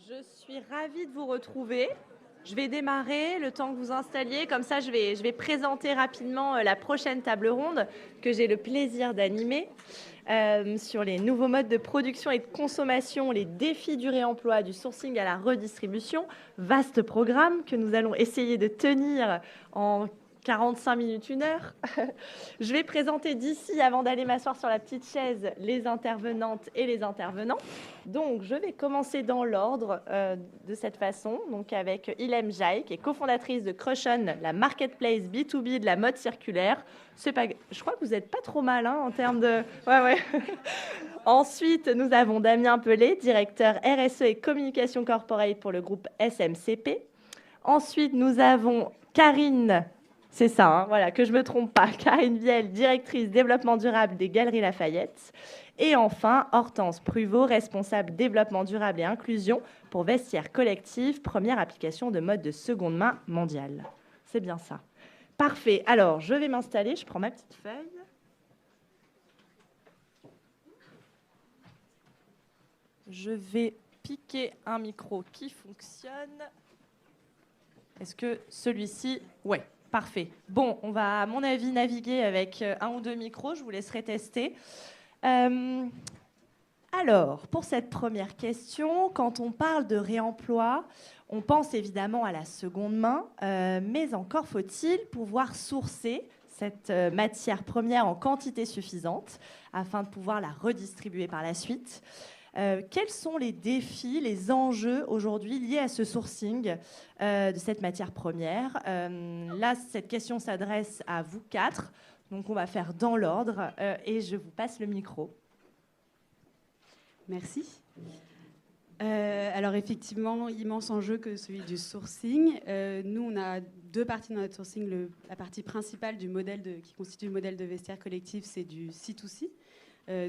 Je suis ravie de vous retrouver. Je vais démarrer le temps que vous installiez. Comme ça, je vais présenter rapidement la prochaine table ronde que j'ai le plaisir d'animer sur les nouveaux modes de production et de consommation, les défis du réemploi, du sourcing à la redistribution. Vaste programme que nous allons essayer de tenir en 45 minutes, 1 heure. Je vais présenter d'ici, avant d'aller m'asseoir sur la petite chaise, les intervenantes et les intervenants. Donc, je vais commencer dans l'ordre de cette façon, donc avec Ilham Jaï, qui est cofondatrice de Crushon, la marketplace B2B de la mode circulaire. Pas... Je crois que vous n'êtes pas trop mal en termes de... Ouais. Ensuite, nous avons Damien Pelé, directeur RSE et communication corporate pour le groupe SMCP. Ensuite, nous avons Karine... C'est ça, voilà, que je ne me trompe pas. Karine Viel, directrice développement durable des Galeries Lafayette. Et enfin, Hortense Pruvot, responsable développement durable et inclusion pour Vestiaire Collectif, première application de mode de seconde main mondiale. C'est bien ça. Parfait. Alors, je vais m'installer. Je prends ma petite feuille. Je vais piquer un micro qui fonctionne. Est-ce que celui-ci... Ouais. Parfait. Bon, on va, à mon avis, naviguer avec un ou deux micros. Je vous laisserai tester. Alors, pour cette première question, quand on parle de réemploi, on pense évidemment à la seconde main, mais encore faut-il pouvoir sourcer cette matière première en quantité suffisante afin de pouvoir la redistribuer par la suite. Quels sont les défis, les enjeux aujourd'hui liés à ce sourcing de cette matière première? Là, cette question s'adresse à vous quatre, donc on va faire dans l'ordre et je vous passe le micro. Merci. Alors effectivement, immense enjeu que celui du sourcing. Nous, on a deux parties dans notre sourcing. La partie principale du modèle qui constitue le modèle de vestiaire collectif, c'est du C2C.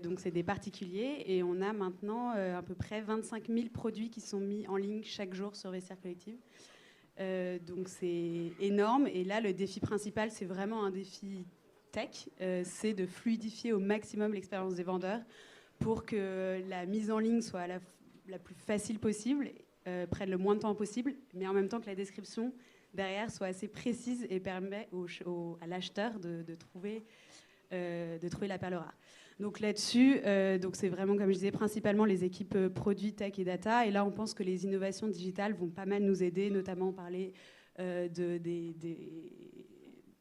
Donc c'est des particuliers et on a maintenant à peu près 25 000 produits qui sont mis en ligne chaque jour sur Vestiaire Collectif. Donc c'est énorme et là le défi principal c'est vraiment un défi tech, c'est de fluidifier au maximum l'expérience des vendeurs pour que la mise en ligne soit la plus facile possible, prenne le moins de temps possible, mais en même temps que la description derrière soit assez précise et permet à l'acheteur de trouver la perle rare. Donc là-dessus, c'est vraiment, comme je disais, principalement les équipes produits, tech et data. Et là, on pense que les innovations digitales vont pas mal nous aider, notamment parler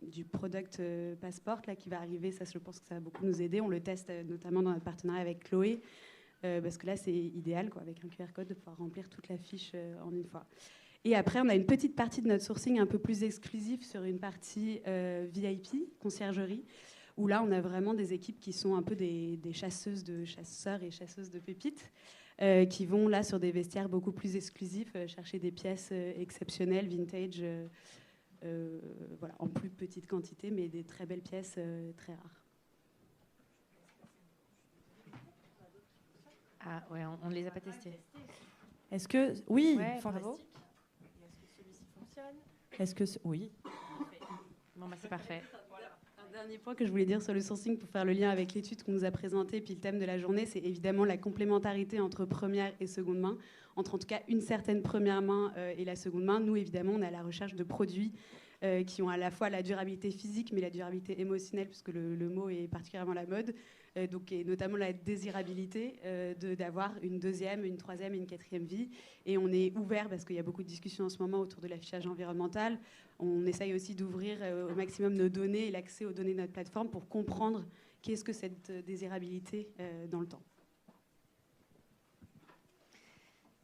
du product passport là, qui va arriver. Ça, je pense que ça va beaucoup nous aider. On le teste notamment dans notre partenariat avec Chloé, parce que là, c'est idéal, quoi, avec un QR code, de pouvoir remplir toute la fiche en une fois. Et après, on a une petite partie de notre sourcing un peu plus exclusive sur une partie VIP, conciergerie, où là, on a vraiment des équipes qui sont un peu des chasseurs et chasseuses de pépites, qui vont là sur des vestiaires beaucoup plus exclusifs, chercher des pièces exceptionnelles, vintage, voilà, en plus petite quantité, mais des très belles pièces très rares. Ah ouais, on ne les a pas testés. Est-ce que... Oui, ouais, fantastique. Est-ce que celui-ci fonctionne? Est-ce que... Oui. Bon, bah, c'est parfait. Dernier point que je voulais dire sur le sourcing pour faire le lien avec l'étude qu'on nous a présentée, puis le thème de la journée, c'est évidemment la complémentarité entre première et seconde main, entre en tout cas une certaine première main et la seconde main. Nous, évidemment, on est à la recherche de produits qui ont à la fois la durabilité physique, mais la durabilité émotionnelle, puisque le mot est particulièrement à la mode, donc, et notamment la désirabilité d'avoir une deuxième, une troisième et une quatrième vie. Et on est ouvert, parce qu'il y a beaucoup de discussions en ce moment autour de l'affichage environnemental. On essaye aussi d'ouvrir au maximum nos données et l'accès aux données de notre plateforme pour comprendre qu'est-ce que cette désirabilité dans le temps.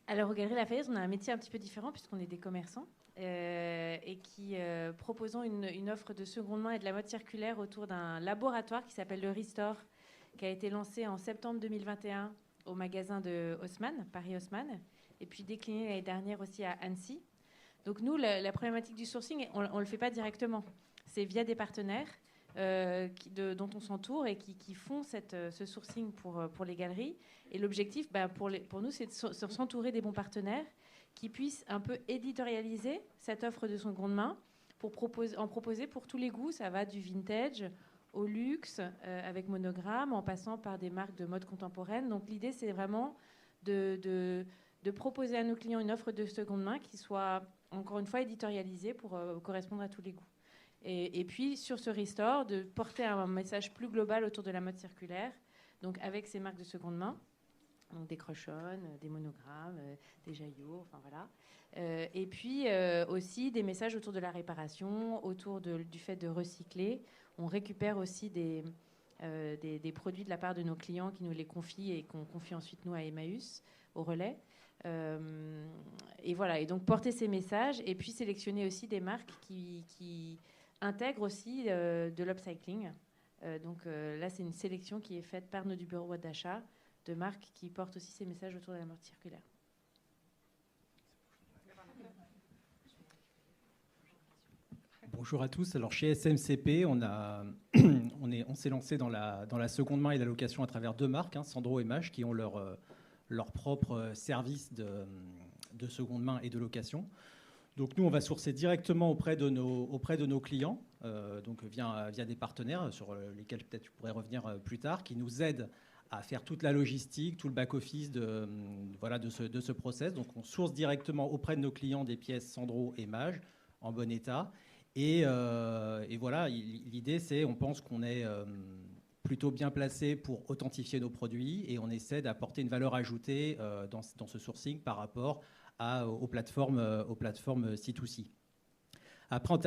Alors, aux Galeries Lafayette, on a un métier un petit peu différent puisqu'on est des commerçants et qui proposons une offre de seconde main et de la mode circulaire autour d'un laboratoire qui s'appelle le Restore, qui a été lancé en septembre 2021 au magasin de Haussmann, Paris Haussmann, et puis décliné l'année dernière aussi à Annecy. Donc nous, la problématique du sourcing, on ne le fait pas directement. C'est via des partenaires dont on s'entoure et qui font ce sourcing pour les galeries. Et l'objectif, pour nous, c'est de s'entourer des bons partenaires qui puissent un peu éditorialiser cette offre de seconde main pour en proposer pour tous les goûts. Ça va du vintage au luxe, avec monogramme, en passant par des marques de mode contemporaine. Donc l'idée, c'est vraiment de proposer à nos clients une offre de seconde main qui soit, encore une fois, éditorialisée pour correspondre à tous les goûts. Et puis, sur ce restore, de porter un message plus global autour de la mode circulaire, donc avec ces marques de seconde main, donc des crochons, des monogrammes, des jaillots, enfin voilà. Et puis aussi des messages autour de la réparation, autour du fait de recycler. On récupère aussi des produits de la part de nos clients qui nous les confient et qu'on confie ensuite nous à Emmaüs, au relais. Et voilà, et donc porter ces messages et puis sélectionner aussi des marques qui intègrent aussi de l'upcycling. Donc là, c'est une sélection qui est faite par nos du bureau d'achat de marques qui portent aussi ces messages autour de la mode circulaire. Bonjour à tous. Alors chez SMCP, on s'est lancé dans la seconde main et la location à travers 2 marques, Sandro et Mage, qui ont leur propre service de seconde main et de location. Donc nous, on va sourcer directement auprès de nos clients, donc via des partenaires sur lesquels peut-être je pourrais revenir plus tard, qui nous aident à faire toute la logistique, tout le back-office de ce process. Donc on source directement auprès de nos clients des pièces Sandro et Mage en bon état. Et voilà, l'idée, on pense qu'on est plutôt bien placé pour authentifier nos produits et on essaie d'apporter une valeur ajoutée dans ce sourcing par rapport aux plateformes C2C. Après,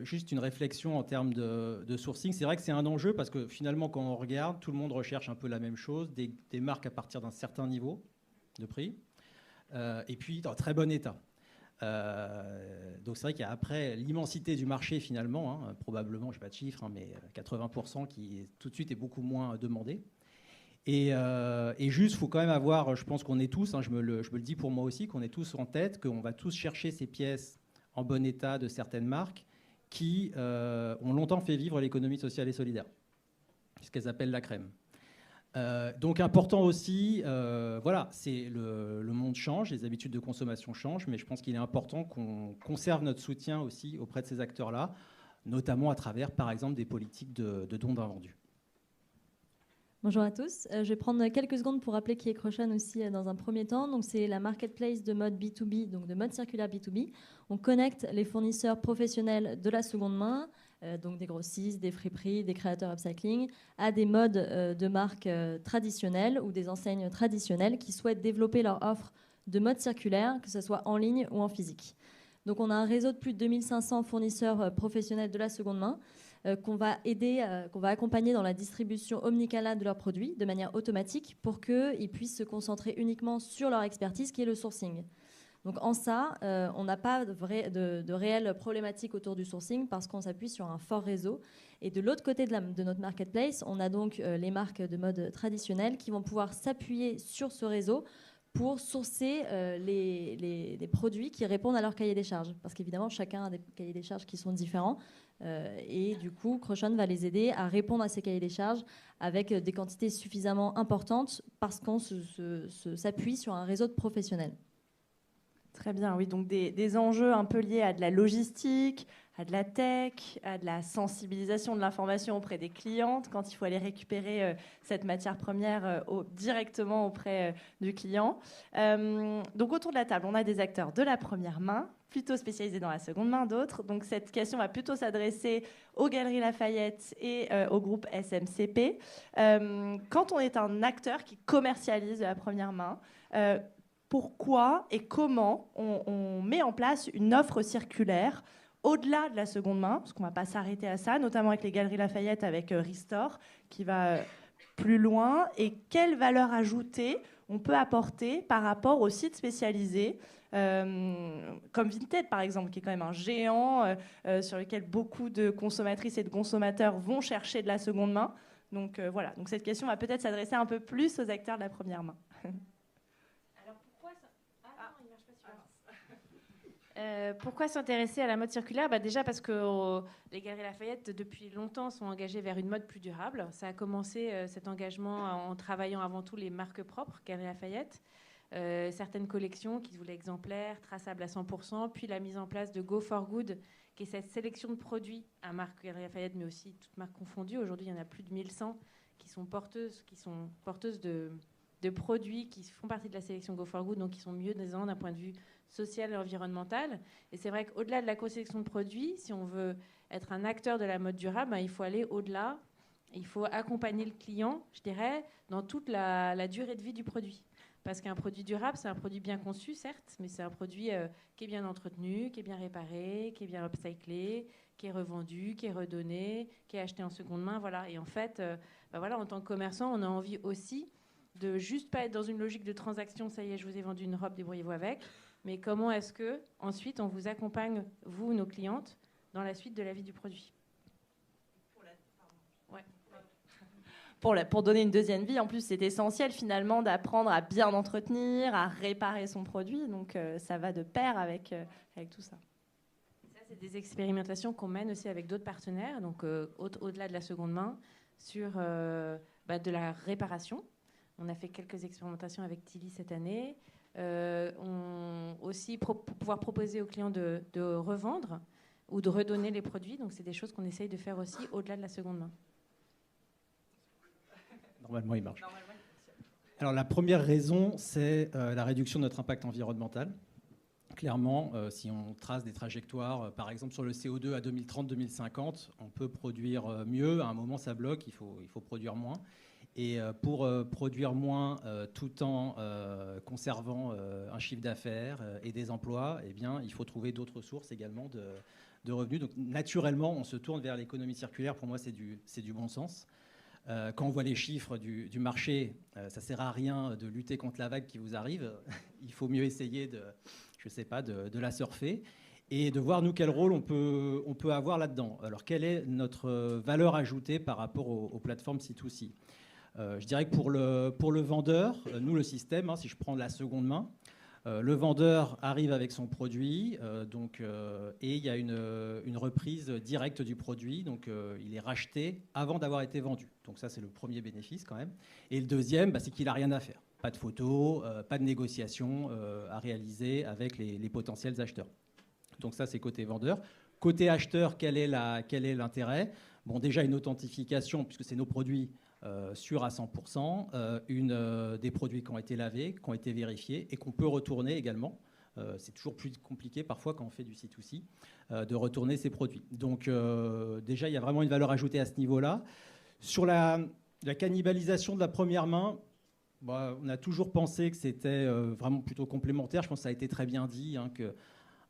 juste une réflexion en termes de sourcing, c'est vrai que c'est un enjeu parce que finalement, quand on regarde, tout le monde recherche un peu la même chose, des marques à partir d'un certain niveau de prix et puis dans très bon état. Donc c'est vrai qu'il y a après l'immensité du marché finalement, probablement, je n'ai pas de chiffres, mais 80% qui tout de suite est beaucoup moins demandé. Et juste, il faut quand même avoir, je pense qu'on est tous, je me le dis pour moi aussi, qu'on est tous en tête, qu'on va tous chercher ces pièces en bon état de certaines marques qui ont longtemps fait vivre l'économie sociale et solidaire, ce qu'elles appellent la crème. Donc important aussi, voilà, le monde change, les habitudes de consommation changent, mais je pense qu'il est important qu'on conserve notre soutien aussi auprès de ces acteurs-là, notamment à travers, par exemple, des politiques de dons d'invendus. Bonjour à tous. Je vais prendre quelques secondes pour rappeler qui est Crochon aussi dans un premier temps. Donc, c'est la marketplace de mode B2B, donc de mode circulaire B2B. On connecte les fournisseurs professionnels de la seconde main, donc des grossistes, des friperies, des créateurs upcycling, à des modes de marques traditionnelles ou des enseignes traditionnelles qui souhaitent développer leur offre de mode circulaire, que ce soit en ligne ou en physique. Donc, on a un réseau de plus de 2500 fournisseurs professionnels de la seconde main qu'on va aider, qu'on va accompagner dans la distribution omnicanale de leurs produits de manière automatique pour qu'ils puissent se concentrer uniquement sur leur expertise qui est le sourcing. Donc en ça, on n'a pas de réelle problématique autour du sourcing parce qu'on s'appuie sur un fort réseau. Et de l'autre côté de notre marketplace, on a donc les marques de mode traditionnelles qui vont pouvoir s'appuyer sur ce réseau pour sourcer les produits qui répondent à leur cahier des charges. Parce qu'évidemment, chacun a des cahiers des charges qui sont différents. Et du coup, Crochon va les aider à répondre à ces cahiers des charges avec des quantités suffisamment importantes parce qu'on s'appuie sur un réseau de professionnels. Très bien, oui, donc des enjeux un peu liés à de la logistique, à de la tech, à de la sensibilisation de l'information auprès des clientes quand il faut aller récupérer cette matière première directement auprès du client. Donc autour de la table, on a des acteurs de la première main, plutôt spécialisés dans la seconde main, d'autres. Donc cette question va plutôt s'adresser aux Galeries Lafayette et au groupe SMCP. Quand on est un acteur qui commercialise de la première main, pourquoi et comment on met en place une offre circulaire au-delà de la seconde main, parce qu'on ne va pas s'arrêter à ça, notamment avec les Galeries Lafayette, avec Restore, qui va plus loin, et quelle valeur ajoutée on peut apporter par rapport aux sites spécialisés, comme Vinted, par exemple, qui est quand même un géant sur lequel beaucoup de consommatrices et de consommateurs vont chercher de la seconde main. Donc voilà, donc cette question va peut-être s'adresser un peu plus aux acteurs de la première main. Pourquoi s'intéresser à la mode circulaire ? Déjà parce que les Galeries Lafayette, depuis longtemps, sont engagées vers une mode plus durable. Ça a commencé cet engagement en travaillant avant tout les marques propres, Galeries Lafayette, certaines collections qui se voulaient exemplaires, traçables à 100%, puis la mise en place de Go for Good, qui est cette sélection de produits à marque Galeries Lafayette, mais aussi toutes marques confondues. Aujourd'hui, il y en a plus de 1100 qui sont porteuses de de produits qui font partie de la sélection Go for Good, donc qui sont mieux d'un point de vue social et environnemental. Et c'est vrai qu'au-delà de la co-sélection de produits, si on veut être un acteur de la mode durable, il faut aller au-delà. Il faut accompagner le client, je dirais, dans toute la durée de vie du produit. Parce qu'un produit durable, c'est un produit bien conçu, certes, mais c'est un produit qui est bien entretenu, qui est bien réparé, qui est bien upcyclé, qui est revendu, qui est redonné, qui est acheté en seconde main. Voilà. Et en fait, en tant que commerçant, on a envie aussi de juste pas être dans une logique de transaction. Ça y est, je vous ai vendu une robe, débrouillez-vous avec. Mais comment est-ce que ensuite on vous accompagne, vous, nos clientes, dans la suite de la vie du produit? Pour donner une deuxième vie, en plus, c'est essentiel finalement d'apprendre à bien entretenir, à réparer son produit. Donc, ça va de pair avec tout ça. Ça, c'est des expérimentations qu'on mène aussi avec d'autres partenaires, donc au-delà de la seconde main, sur de la réparation. On a fait quelques expérimentations avec Tilly cette année. Aussi, pour pouvoir proposer aux clients de revendre ou de redonner les produits. Donc, c'est des choses qu'on essaye de faire aussi au-delà de la seconde main. Normalement, il marche. Alors, la première raison, c'est la réduction de notre impact environnemental. Clairement, si on trace des trajectoires, par exemple sur le CO2 à 2030-2050, on peut produire mieux. À un moment, ça bloque, il faut produire moins. Et pour produire moins tout en conservant un chiffre d'affaires et des emplois, eh bien, il faut trouver d'autres sources également de revenus. Donc, naturellement, on se tourne vers l'économie circulaire. Pour moi, c'est du bon sens. Quand on voit les chiffres du marché, ça ne sert à rien de lutter contre la vague qui vous arrive. Il faut mieux essayer de la surfer et de voir, nous, quel rôle on peut avoir là-dedans. Alors, quelle est notre valeur ajoutée par rapport aux plateformes C2C? Je dirais que pour le vendeur, nous, le système, si je prends la seconde main, le vendeur arrive avec son produit et il y a une reprise directe du produit. Donc, il est racheté avant d'avoir été vendu. Donc ça, c'est le premier bénéfice quand même. Et le deuxième, c'est qu'il n'a rien à faire. Pas de photos, pas de négociations à réaliser avec les potentiels acheteurs. Donc ça, c'est côté vendeur. Côté acheteur, quel est l'intérêt? Bon, déjà une authentification, puisque c'est nos produits, sûrs à 100%, des produits qui ont été lavés, qui ont été vérifiés et qu'on peut retourner également. C'est toujours plus compliqué parfois quand on fait du C2C de retourner ces produits. Donc déjà, il y a vraiment une valeur ajoutée à ce niveau-là. Sur la cannibalisation de la première main, on a toujours pensé que c'était vraiment plutôt complémentaire. Je pense que ça a été très bien dit,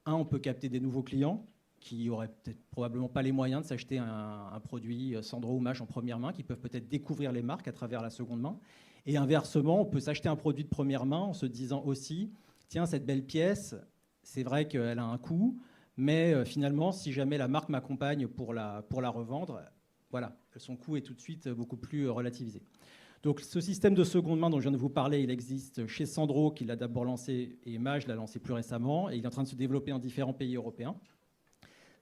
on peut capter des nouveaux clients qui n'auraient peut-être probablement pas les moyens de s'acheter un produit Sandro ou Maje en première main, qui peuvent peut-être découvrir les marques à travers la seconde main. Et inversement, on peut s'acheter un produit de première main en se disant aussi, tiens, cette belle pièce, c'est vrai qu'elle a un coût, mais finalement, si jamais la marque m'accompagne pour la revendre, voilà, son coût est tout de suite beaucoup plus relativisé. Donc ce système de seconde main dont je viens de vous parler, il existe chez Sandro, qui l'a d'abord lancé, et Maje l'a lancé plus récemment, et il est en train de se développer dans différents pays européens.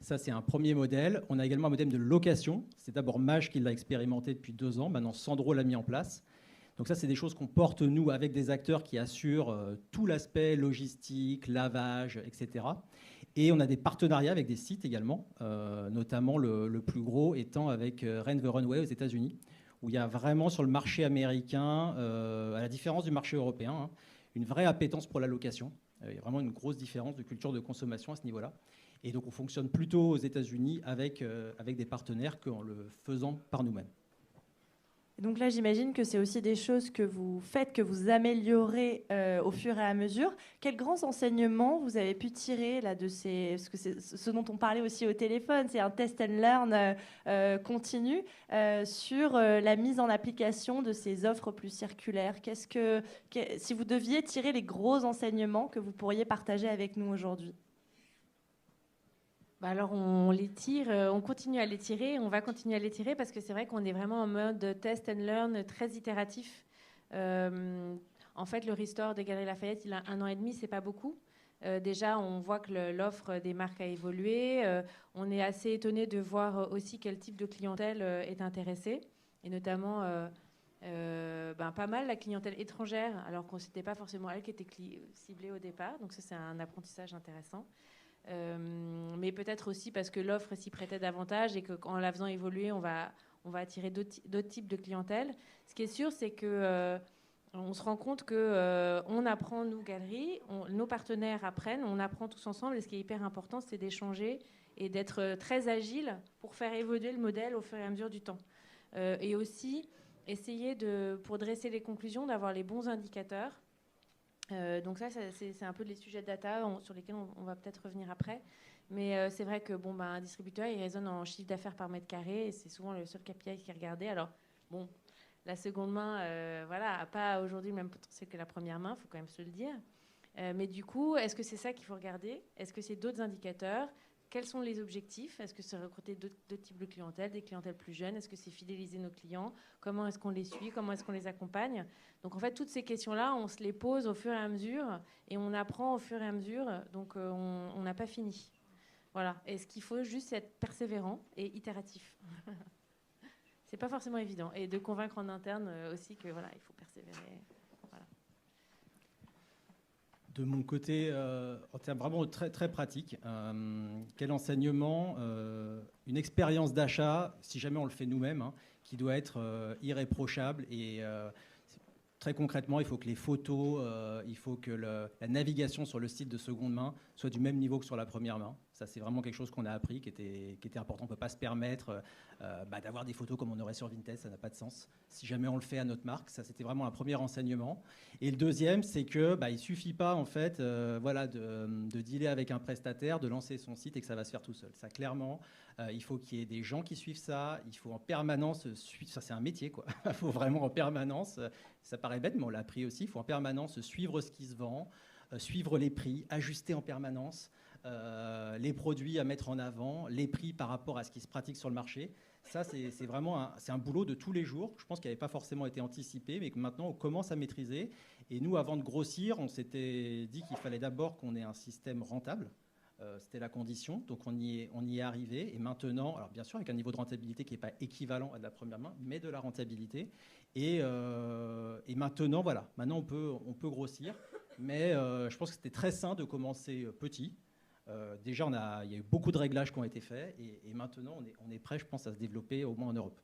Ça, c'est un premier modèle. On a également un modèle de location. C'est d'abord Maje qui l'a expérimenté depuis 2 ans. Maintenant, Sandro l'a mis en place. Donc ça, c'est des choses qu'on porte, nous, avec des acteurs qui assurent tout l'aspect logistique, lavage, etc. Et on a des partenariats avec des sites également, notamment le plus gros étant avec Rent the Runway aux États-Unis, où il y a vraiment sur le marché américain, à la différence du marché européen, une vraie appétence pour la location. Il y a vraiment une grosse différence de culture de consommation à ce niveau-là. Et donc, on fonctionne plutôt aux États-Unis avec des partenaires qu'en le faisant par nous-mêmes. Donc là, j'imagine que c'est aussi des choses que vous faites, que vous améliorez au fur et à mesure. Quels grands enseignements vous avez pu tirer là, de ces... Parce que c'est ce dont on parlait aussi au téléphone, c'est un test and learn continu sur la mise en application de ces offres plus circulaires. Si vous deviez tirer les gros enseignements que vous pourriez partager avec nous aujourd'hui? Alors on les tire, on continue à les tirer, on va continuer à les tirer parce que c'est vrai qu'on est vraiment en mode test and learn très itératif. En fait, le Restore des Galeries Lafayette, il a 1 an et demi, c'est pas beaucoup. Déjà, on voit que l'offre des marques a évolué. On est assez étonné de voir aussi quel type de clientèle est intéressée, et notamment pas mal la clientèle étrangère, alors qu'on n'était pas forcément elle qui était ciblée au départ. Donc ça, c'est un apprentissage intéressant. Mais peut-être aussi parce que l'offre s'y prêtait davantage et qu'en la faisant évoluer, on va attirer d'autres types de clientèle. Ce qui est sûr, c'est que on se rend compte qu'on apprend, nous, galeries, nos partenaires apprennent, on apprend tous ensemble. Et ce qui est hyper important, c'est d'échanger et d'être très agile pour faire évoluer le modèle au fur et à mesure du temps. Et aussi, essayer, pour dresser les conclusions, d'avoir les bons indicateurs. Donc ça, c'est un peu les sujets de data sur lesquels on va peut-être revenir après. Mais c'est vrai que un distributeur, il raisonne en chiffre d'affaires par mètre carré et c'est souvent le seul KPI qui est regardé. Alors, la seconde main, n'a pas aujourd'hui le même potentiel que la première main, il faut quand même se le dire. Mais du coup, est-ce que c'est ça qu'il faut regarder? Est-ce que c'est d'autres indicateurs? Quels sont les objectifs? Est-ce que c'est recruter d'autres types de clientèle, des clientèles plus jeunes? Est-ce que c'est fidéliser nos clients? Comment est-ce qu'on les suit? Comment est-ce qu'on les accompagne? Donc en fait, toutes ces questions-là, on se les pose au fur et à mesure et on apprend au fur et à mesure. Donc on n'a pas fini. Voilà. Et ce qu'il faut juste, c'est être persévérant et itératif. C'est pas forcément évident. Et de convaincre en interne aussi que il faut persévérer. Voilà. De mon côté, en termes vraiment très, très pratiques, quel enseignement, une expérience d'achat, si jamais on le fait nous-mêmes, qui doit être irréprochable et très concrètement, il faut que les photos, il faut que la navigation sur le site de seconde main soit du même niveau que sur la première main. Ça, c'est vraiment quelque chose qu'on a appris, qui était important. On ne peut pas se permettre d'avoir des photos comme on aurait sur Vinted, ça n'a pas de sens. Si jamais on le fait à notre marque, ça, c'était vraiment un premier enseignement. Et le deuxième, c'est que il suffit pas en fait, de dealer avec un prestataire, de lancer son site et que ça va se faire tout seul. Ça, clairement, il faut qu'il y ait des gens qui suivent ça. Il faut en permanence suivre. Ça, c'est un métier, quoi. Il faut vraiment en permanence. Ça paraît bête, mais on l'a appris aussi. Il faut en permanence suivre ce qui se vend, suivre les prix, ajuster en permanence les produits à mettre en avant, les prix par rapport à ce qui se pratique sur le marché. Ça, c'est vraiment un boulot de tous les jours. Je pense qu'il n'avait pas forcément été anticipé, mais que maintenant, on commence à maîtriser. Et nous, avant de grossir, on s'était dit qu'il fallait d'abord qu'on ait un système rentable. C'était la condition, donc on y est arrivé. Et maintenant, alors bien sûr, avec un niveau de rentabilité qui n'est pas équivalent à de la première main, mais de la rentabilité. Et maintenant, maintenant on peut grossir. Mais je pense que c'était très sain de commencer petit. Déjà, il y a eu beaucoup de réglages qui ont été faits. Et maintenant, on est prêt, je pense, à se développer au moins en Europe.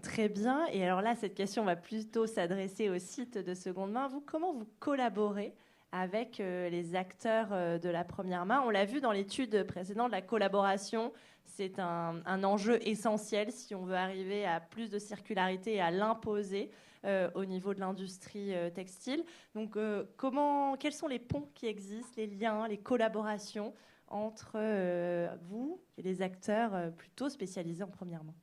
Très bien. Et alors là, cette question va plutôt s'adresser au site de seconde main. Comment vous collaborez avec les acteurs de la première main? On l'a vu dans l'étude précédente, la collaboration, c'est un enjeu essentiel si on veut arriver à plus de circularité et à l'imposer au niveau de l'industrie textile. Donc, quels sont les ponts qui existent, les liens, les collaborations entre vous et les acteurs plutôt spécialisés en première main?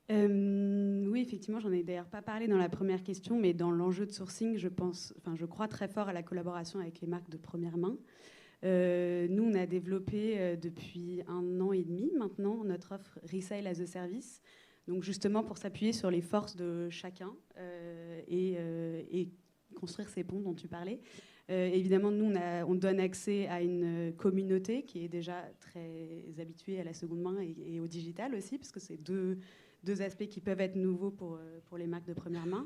Oui, effectivement, j'en ai d'ailleurs pas parlé dans la première question, mais dans l'enjeu de sourcing, je crois très fort à la collaboration avec les marques de première main. Nous, on a développé depuis 1 an et demi maintenant notre offre Resale as a Service, donc justement pour s'appuyer sur les forces de chacun et construire ces ponts dont tu parlais. Évidemment, nous, on donne accès à une communauté qui est déjà très habituée à la seconde main et au digital aussi, parce que c'est deux aspects qui peuvent être nouveaux pour les marques de première main.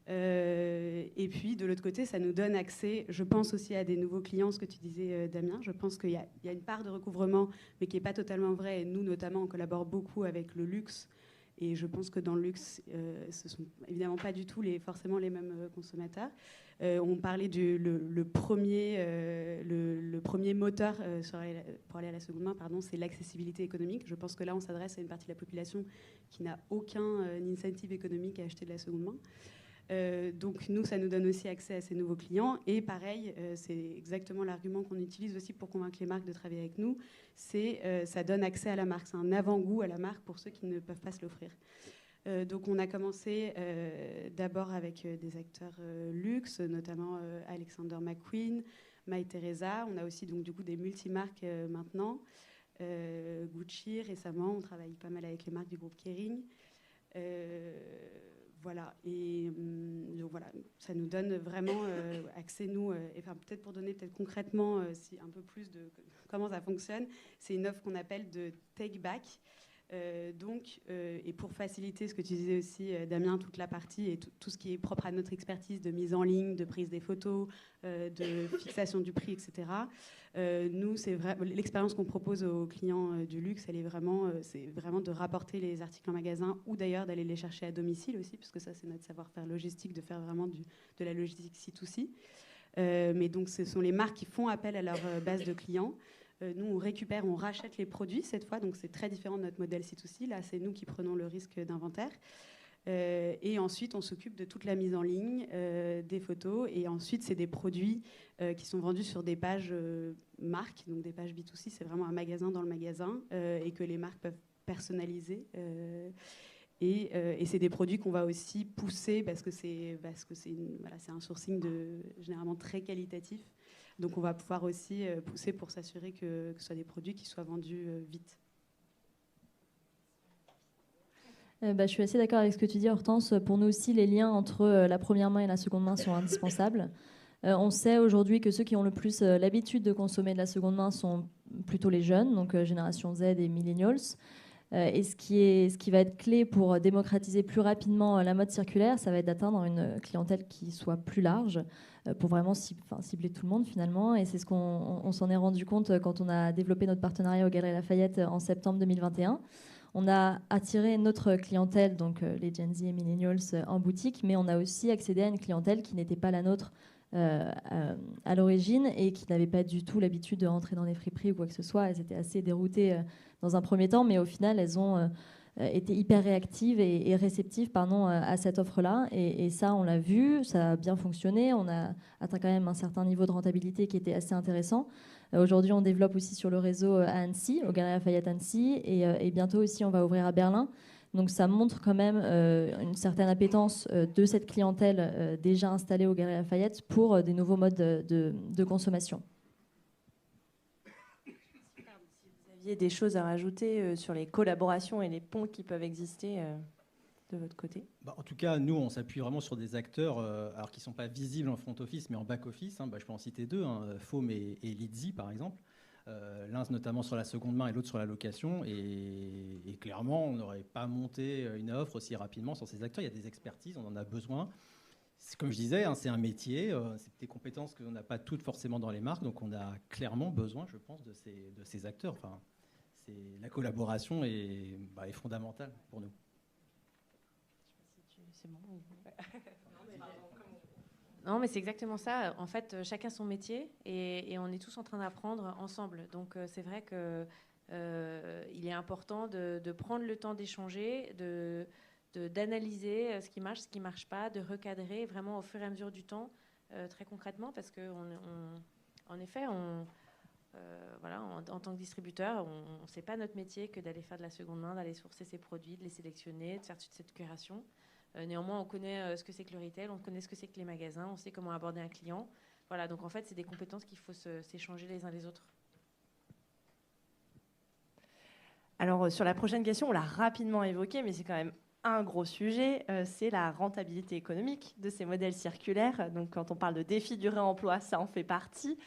Et puis, de l'autre côté, ça nous donne accès, je pense aussi à des nouveaux clients, ce que tu disais, Damien. Je pense qu'il y a une part de recouvrement, mais qui n'est pas totalement vraie. Et nous, notamment, on collabore beaucoup avec le luxe. Et je pense que dans le luxe, ce ne sont évidemment pas du tout forcément les mêmes consommateurs. On parlait le premier moteur pour aller à la seconde main, c'est l'accessibilité économique. Je pense que là, on s'adresse à une partie de la population qui n'a aucun incentive économique à acheter de la seconde main. Donc nous, ça nous donne aussi accès à ces nouveaux clients. Et pareil, c'est exactement l'argument qu'on utilise aussi pour convaincre les marques de travailler avec nous, ça donne accès à la marque. C'est un avant-goût à la marque pour ceux qui ne peuvent pas se l'offrir. Donc on a commencé d'abord avec des acteurs luxe, notamment Alexander McQueen, Mytheresa. On a aussi donc du coup des multimarques maintenant. Gucci récemment, on travaille pas mal avec les marques du groupe Kering. Voilà, et donc voilà, ça nous donne vraiment accès, nous, peut-être pour donner concrètement un peu plus de comment ça fonctionne, c'est une offre qu'on appelle de take back. Et pour faciliter ce que tu disais aussi, Damien, toute la partie et tout ce qui est propre à notre expertise de mise en ligne, de prise des photos, de fixation du prix, etc. Nous, c'est l'expérience qu'on propose aux clients du luxe, c'est vraiment de rapporter les articles en magasin ou d'ailleurs d'aller les chercher à domicile aussi, puisque ça, c'est notre savoir-faire logistique, de faire vraiment de la logistique C2C. Mais donc, ce sont les marques qui font appel à leur base de clients. Nous, on rachète les produits cette fois, donc c'est très différent de notre modèle C2C. Là, c'est nous qui prenons le risque d'inventaire. Et ensuite, on s'occupe de toute la mise en ligne, des photos. Et ensuite, c'est des produits qui sont vendus sur des pages marques, donc des pages B2C. C'est vraiment un magasin dans le magasin et que les marques peuvent personnaliser. Et c'est des produits qu'on va aussi pousser parce que c'est un sourcing généralement très qualitatif. Donc on va pouvoir aussi pousser pour s'assurer que ce soit des produits qui soient vendus vite. Je suis assez d'accord avec ce que tu dis, Hortense. Pour nous aussi, les liens entre la première main et la seconde main sont indispensables. On sait aujourd'hui que ceux qui ont le plus l'habitude de consommer de la seconde main sont plutôt les jeunes, donc génération Z et millennials. Et ce qui va être clé pour démocratiser plus rapidement la mode circulaire, ça va être d'atteindre une clientèle qui soit plus large pour vraiment cibler tout le monde finalement. Et c'est ce qu'on s'en est rendu compte quand on a développé notre partenariat aux Galeries Lafayette en septembre 2021. On a attiré notre clientèle, donc les Gen Z et Millennials, en boutique, mais on a aussi accédé à une clientèle qui n'était pas la nôtre à l'origine et qui n'avait pas du tout l'habitude de rentrer dans les friperies ou quoi que ce soit. Elles étaient assez déroutées dans un premier temps, mais au final, elles ont été hyper réactives et réceptives à cette offre-là. Et ça, on l'a vu, ça a bien fonctionné. On a atteint quand même un certain niveau de rentabilité qui était assez intéressant. Aujourd'hui, on développe aussi sur le réseau à Annecy, au Galeries Lafayette Annecy, et bientôt aussi, on va ouvrir à Berlin. Donc ça montre quand même une certaine appétence de cette clientèle déjà installée au Galeries Lafayette pour des nouveaux modes de consommation. Si vous aviez des choses à rajouter sur les collaborations et les ponts qui peuvent exister de votre côté. En tout cas, nous, on s'appuie vraiment sur des acteurs alors qui ne sont pas visibles en front office, mais en back office. Je peux en citer deux, FOM et Lidzi, par exemple. L'un notamment sur la seconde main et l'autre sur la location. Et clairement, on n'aurait pas monté une offre aussi rapidement sur ces acteurs. Il y a des expertises, on en a besoin. Comme je disais, c'est un métier, c'est des compétences qu'on n'a pas toutes forcément dans les marques. Donc on a clairement besoin, je pense, de ces acteurs. La collaboration est fondamentale pour nous. C'est bon. Non, mais c'est exactement ça. En fait, chacun son métier et on est tous en train d'apprendre ensemble. Donc, c'est vrai qu'il est important de prendre le temps d'échanger, d'analyser ce qui marche pas, de recadrer vraiment au fur et à mesure du temps, très concrètement, parce que en effet, en tant que distributeur, c'est pas notre métier que d'aller faire de la seconde main, d'aller sourcer ses produits, de les sélectionner, de faire toute cette curation. Néanmoins, on connaît ce que c'est que le retail, on connaît ce que c'est que les magasins, on sait comment aborder un client. Voilà, donc en fait, c'est des compétences qu'il faut s'échanger les uns les autres. Alors, sur la prochaine question, on l'a rapidement évoqué, mais c'est quand même un gros sujet, c'est la rentabilité économique de ces modèles circulaires. Donc, quand on parle de défi du réemploi, ça en fait partie.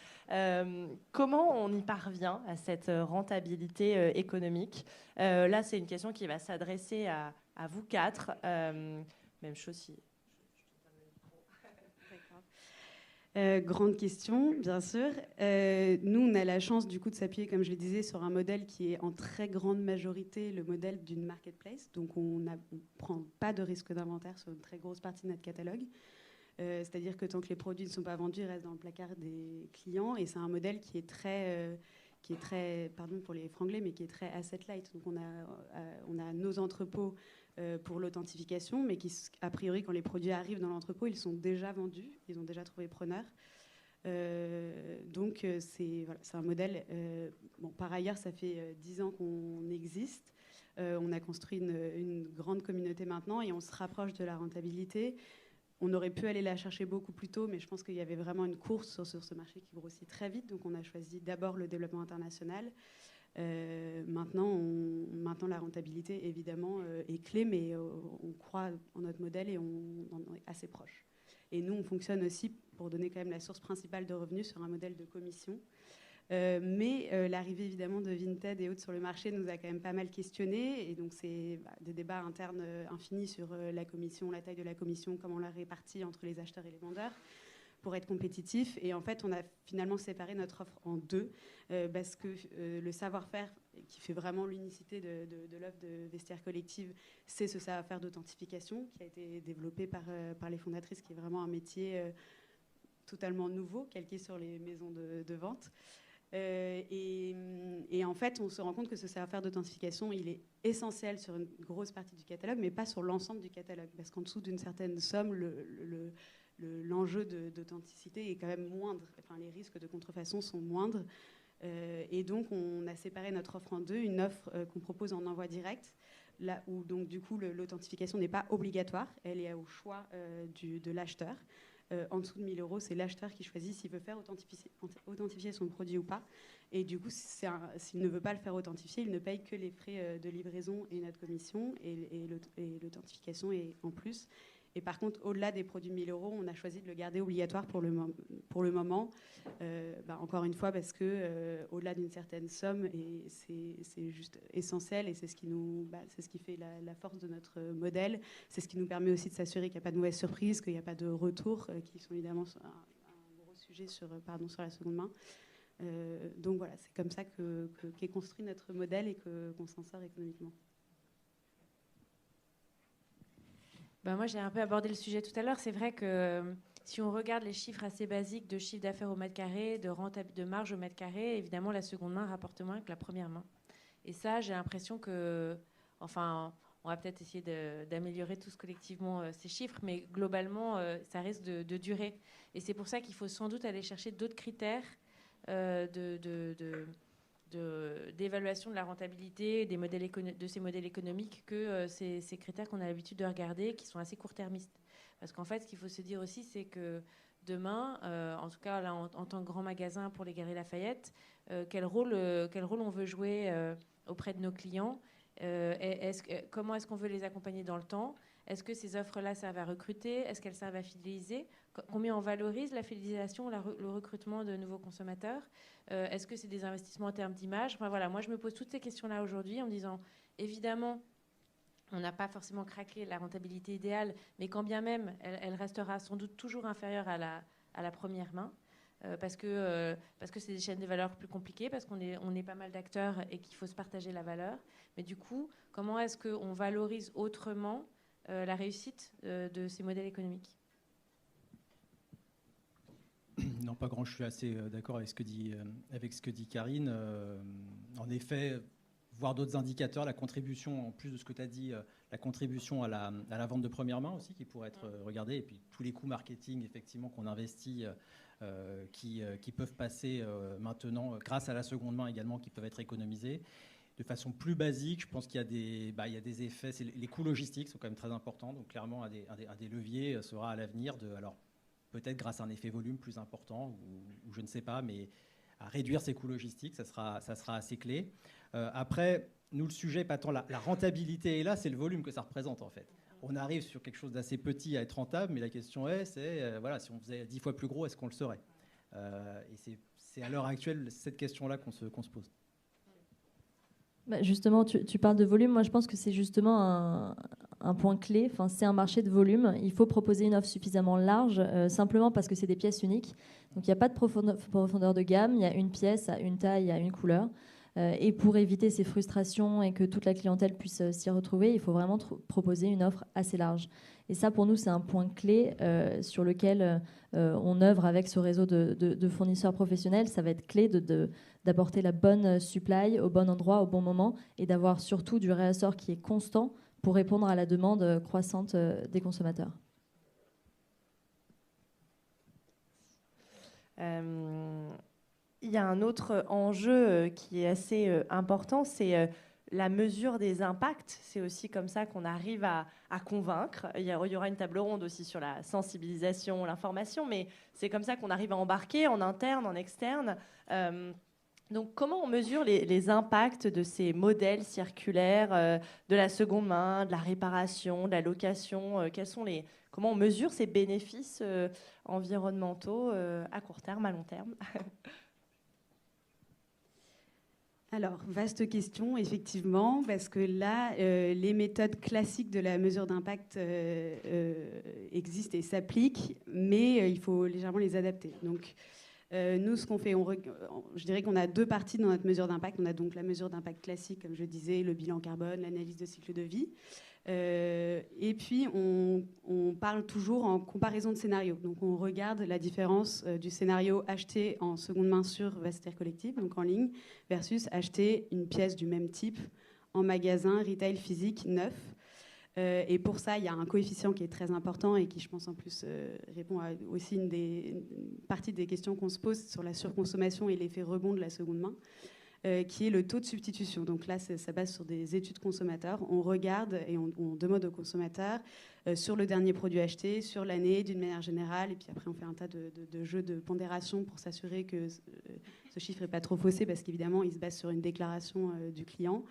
Comment on y parvient à cette rentabilité économique ? Là, c'est une question qui va s'adresser à vous quatre. Même chose si... Grande question, bien sûr. Nous, on a la chance du coup de s'appuyer, comme je le disais, sur un modèle qui est en très grande majorité le modèle d'une marketplace. Donc, on ne prend pas de risque d'inventaire sur une très grosse partie de notre catalogue. C'est-à-dire que tant que les produits ne sont pas vendus, ils restent dans le placard des clients. Et c'est un modèle qui est très, pardon pour les franglais, mais qui est très asset light. Donc, on a nos entrepôts pour l'authentification, mais qui, a priori, quand les produits arrivent dans l'entrepôt, ils sont déjà vendus, ils ont déjà trouvé preneur. Donc, c'est un modèle... par ailleurs, ça fait 10 ans qu'on existe. On a construit une grande communauté maintenant et on se rapproche de la rentabilité. On aurait pu aller la chercher beaucoup plus tôt, mais je pense qu'il y avait vraiment une course sur ce marché qui grossit très vite. Donc, on a choisi d'abord le développement international. Maintenant, la rentabilité, évidemment, est clé, mais on croit en notre modèle et on en est assez proche. Et nous, on fonctionne aussi, pour donner quand même la source principale de revenus, sur un modèle de commission. Mais l'arrivée évidemment de Vinted et autres sur le marché nous a quand même pas mal questionné, et donc c'est des débats internes infinis sur la commission, la taille de la commission, comment on la répartit entre les acheteurs et les vendeurs pour être compétitif. Et en fait, on a finalement séparé notre offre en deux, parce que le savoir-faire qui fait vraiment l'unicité de l'offre de vestiaire collective, c'est ce savoir-faire d'authentification qui a été développé par les fondatrices, qui est vraiment un métier totalement nouveau, calqué sur les maisons de vente. Et en fait, on se rend compte que ce savoir-faire d'authentification, il est essentiel sur une grosse partie du catalogue, mais pas sur l'ensemble du catalogue, parce qu'en dessous d'une certaine somme, l'enjeu d'authenticité est quand même moindre. Enfin, les risques de contrefaçon sont moindres. Et donc, on a séparé notre offre en deux. Une offre qu'on propose en envoi direct, là où donc, du coup, l'authentification n'est pas obligatoire. Elle est au choix de l'acheteur. En dessous de 1 000 €, c'est l'acheteur qui choisit s'il veut faire authentifier son produit ou pas. Et du coup, s'il ne veut pas le faire authentifier, il ne paye que les frais de livraison et notre commission, et l'authentification est en plus. Et par contre, au-delà des produits 1 000 €, on a choisi de le garder obligatoire pour le moment. Encore une fois, parce que au-delà d'une certaine somme, et c'est juste essentiel, et c'est ce qui fait la force de notre modèle. C'est ce qui nous permet aussi de s'assurer qu'il n'y a pas de mauvaises surprises, qu'il n'y a pas de retours, qui sont évidemment un gros sujet sur la seconde main. Donc voilà, c'est comme ça qu'est construit notre modèle et qu'on s'en sort économiquement. Moi, j'ai un peu abordé le sujet tout à l'heure. C'est vrai que si on regarde les chiffres assez basiques de chiffre d'affaires au mètre carré, de marge au mètre carré, évidemment, la seconde main rapporte moins que la première main. Et ça, j'ai l'impression que... Enfin, on va peut-être essayer d'améliorer tous collectivement ces chiffres, mais globalement, ça risque de durer. Et c'est pour ça qu'il faut sans doute aller chercher d'autres critères d'évaluation de la rentabilité de ces modèles économiques que ces critères qu'on a l'habitude de regarder, qui sont assez court-termistes. Parce qu'en fait, ce qu'il faut se dire aussi, c'est que demain, en tout cas là, en tant que grand magasin pour les Galeries Lafayette, quel rôle on veut jouer auprès de nos clients, comment est-ce qu'on veut les accompagner dans le temps? Est-ce que ces offres-là servent à recruter? Est-ce qu'elles servent à fidéliser? Combien on valorise la fidélisation, le recrutement de nouveaux consommateurs? Est-ce que c'est des investissements en termes d'image? Enfin, voilà, moi, je me pose toutes ces questions-là aujourd'hui en me disant, évidemment, on n'a pas forcément craqué la rentabilité idéale, mais quand bien même, elle restera sans doute toujours inférieure à la première main. Parce que c'est des chaînes de valeur plus compliquées, parce qu'on est pas mal d'acteurs et qu'il faut se partager la valeur. Mais du coup, comment est-ce qu'on valorise autrement la réussite de ces modèles économiques? Non, pas grand. Je suis assez d'accord avec ce que dit Karine. En effet, voir d'autres indicateurs, la contribution, en plus de ce que tu as dit, la contribution à la vente de première main aussi, qui pourrait être regardée, et puis tous les coûts marketing, effectivement, qu'on investit, qui peuvent passer maintenant, grâce à la seconde main également, qui peuvent être économisés. De façon plus basique, je pense qu'il y a des effets. Les coûts logistiques sont quand même très importants. Donc clairement, un des leviers sera à l'avenir alors peut-être grâce à un effet volume plus important, ou je ne sais pas, mais à réduire ces coûts logistiques, ça sera assez clé. Après, nous, le sujet, pas tant la rentabilité est là, c'est le volume que ça représente en fait. On arrive sur quelque chose d'assez petit à être rentable, mais la question c'est voilà, si on faisait 10 fois plus gros, est-ce qu'on le saurait? Et c'est à l'heure actuelle cette question-là qu'on se pose. Justement, tu parles de volume. Moi, je pense que c'est justement un point clé. Enfin, c'est un marché de volume. Il faut proposer une offre suffisamment large, simplement parce que c'est des pièces uniques. Donc, il n'y a pas de profondeur de gamme. Il y a une pièce à une taille, à une couleur. Et pour éviter ces frustrations et que toute la clientèle puisse s'y retrouver, il faut vraiment proposer une offre assez large. Et ça, pour nous, c'est un point clé sur lequel on œuvre avec ce réseau de fournisseurs professionnels. Ça va être clé d'apporter la bonne supply au bon endroit, au bon moment, et d'avoir surtout du réassort qui est constant pour répondre à la demande croissante des consommateurs. Il y a un autre enjeu qui est assez important, c'est la mesure des impacts. C'est aussi comme ça qu'on arrive à convaincre. Il y aura une table ronde aussi sur la sensibilisation, l'information, mais c'est comme ça qu'on arrive à embarquer en interne, en externe. Donc, comment on mesure les impacts de ces modèles circulaires, de la seconde main, de la réparation, de la location? Comment on mesure ces bénéfices environnementaux à court terme, à long terme? Alors, vaste question, effectivement, parce que là, les méthodes classiques de la mesure d'impact existent et s'appliquent, mais il faut légèrement les adapter. Donc, nous, ce qu'on fait, je dirais qu'on a deux parties dans notre mesure d'impact. On a donc la mesure d'impact classique, comme je disais, le bilan carbone, l'analyse de cycle de vie. Et puis, on parle toujours en comparaison de scénarios. Donc, on regarde la différence du scénario acheté en seconde main sur Vestiaire Collectif, donc en ligne, versus acheter une pièce du même type en magasin, retail physique, neuf. Et pour ça, il y a un coefficient qui est très important et qui, je pense, en plus, répond à aussi une partie des questions qu'on se pose sur la surconsommation et l'effet rebond de la seconde main. Qui est le taux de substitution. Donc là, ça base sur des études consommateurs. On regarde et on demande aux consommateurs sur le dernier produit acheté, sur l'année d'une manière générale, et puis après on fait un tas de jeux de pondération pour s'assurer que ce chiffre n'est pas trop faussé, parce qu'évidemment, il se base sur une déclaration du client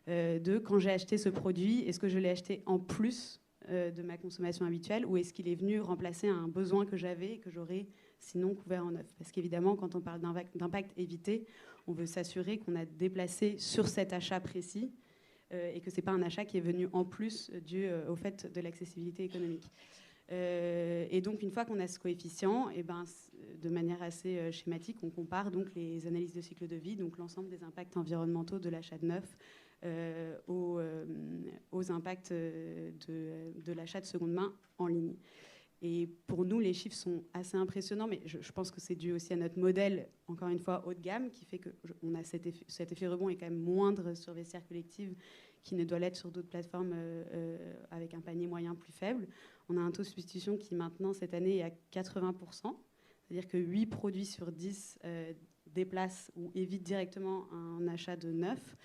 de quand j'ai acheté ce produit, est-ce que je l'ai acheté en plus de ma consommation habituelle, ou est-ce qu'il est venu remplacer un besoin que j'avais et que j'aurais sinon couvert en neuf. Parce qu'évidemment, quand on parle d'impact évité, on veut s'assurer qu'on a déplacé sur cet achat précis et que ce n'est pas un achat qui est venu en plus dû au fait de l'accessibilité économique. Et donc, une fois qu'on a ce coefficient, et ben, de manière assez schématique, on compare donc les analyses de cycle de vie, donc l'ensemble des impacts environnementaux de l'achat de neuf aux impacts de l'achat de seconde main en ligne. Et pour nous, les chiffres sont assez impressionnants, mais je pense que c'est dû aussi à notre modèle, encore une fois, haut de gamme, qui fait qu'on a cet effet rebond est quand même moindre sur Vestiaire Collectif qui ne doit l'être sur d'autres plateformes avec un panier moyen plus faible. On a un taux de substitution qui maintenant, cette année, est à 80%, c'est-à-dire que 8 produits sur 10 déplacent ou évitent directement un achat de neuf.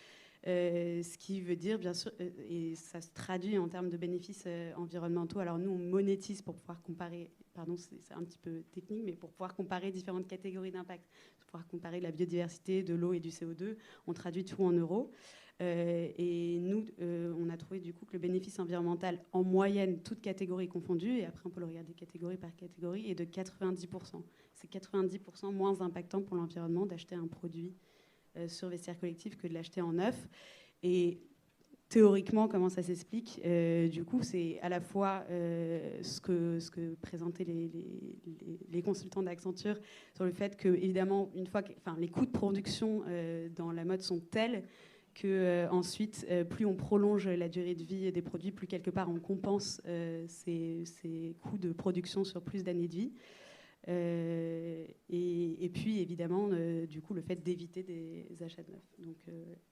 Ce qui veut dire, bien sûr, et ça se traduit en termes de bénéfices environnementaux. Alors nous, on monétise pour pouvoir comparer, pardon, c'est un petit peu technique, mais pour pouvoir comparer différentes catégories d'impact, pour pouvoir comparer la biodiversité, de l'eau et du CO2, on traduit tout en euros. Et nous, on a trouvé du coup que le bénéfice environnemental, en moyenne, toutes catégories confondues, et après on peut le regarder catégorie par catégorie, est de 90%. C'est 90% moins impactant pour l'environnement d'acheter un produit sur Vestiaire Collectif que de l'acheter en neuf. Et théoriquement, comment ça s'explique ? Du coup, c'est à la fois ce que présentaient les consultants d'Accenture sur le fait que, évidemment, les coûts de production dans la mode sont tels que ensuite, plus on prolonge la durée de vie des produits, plus quelque part on compense ces coûts de production sur plus d'années de vie. Et puis évidemment du coup le fait d'éviter des achats de neufs, donc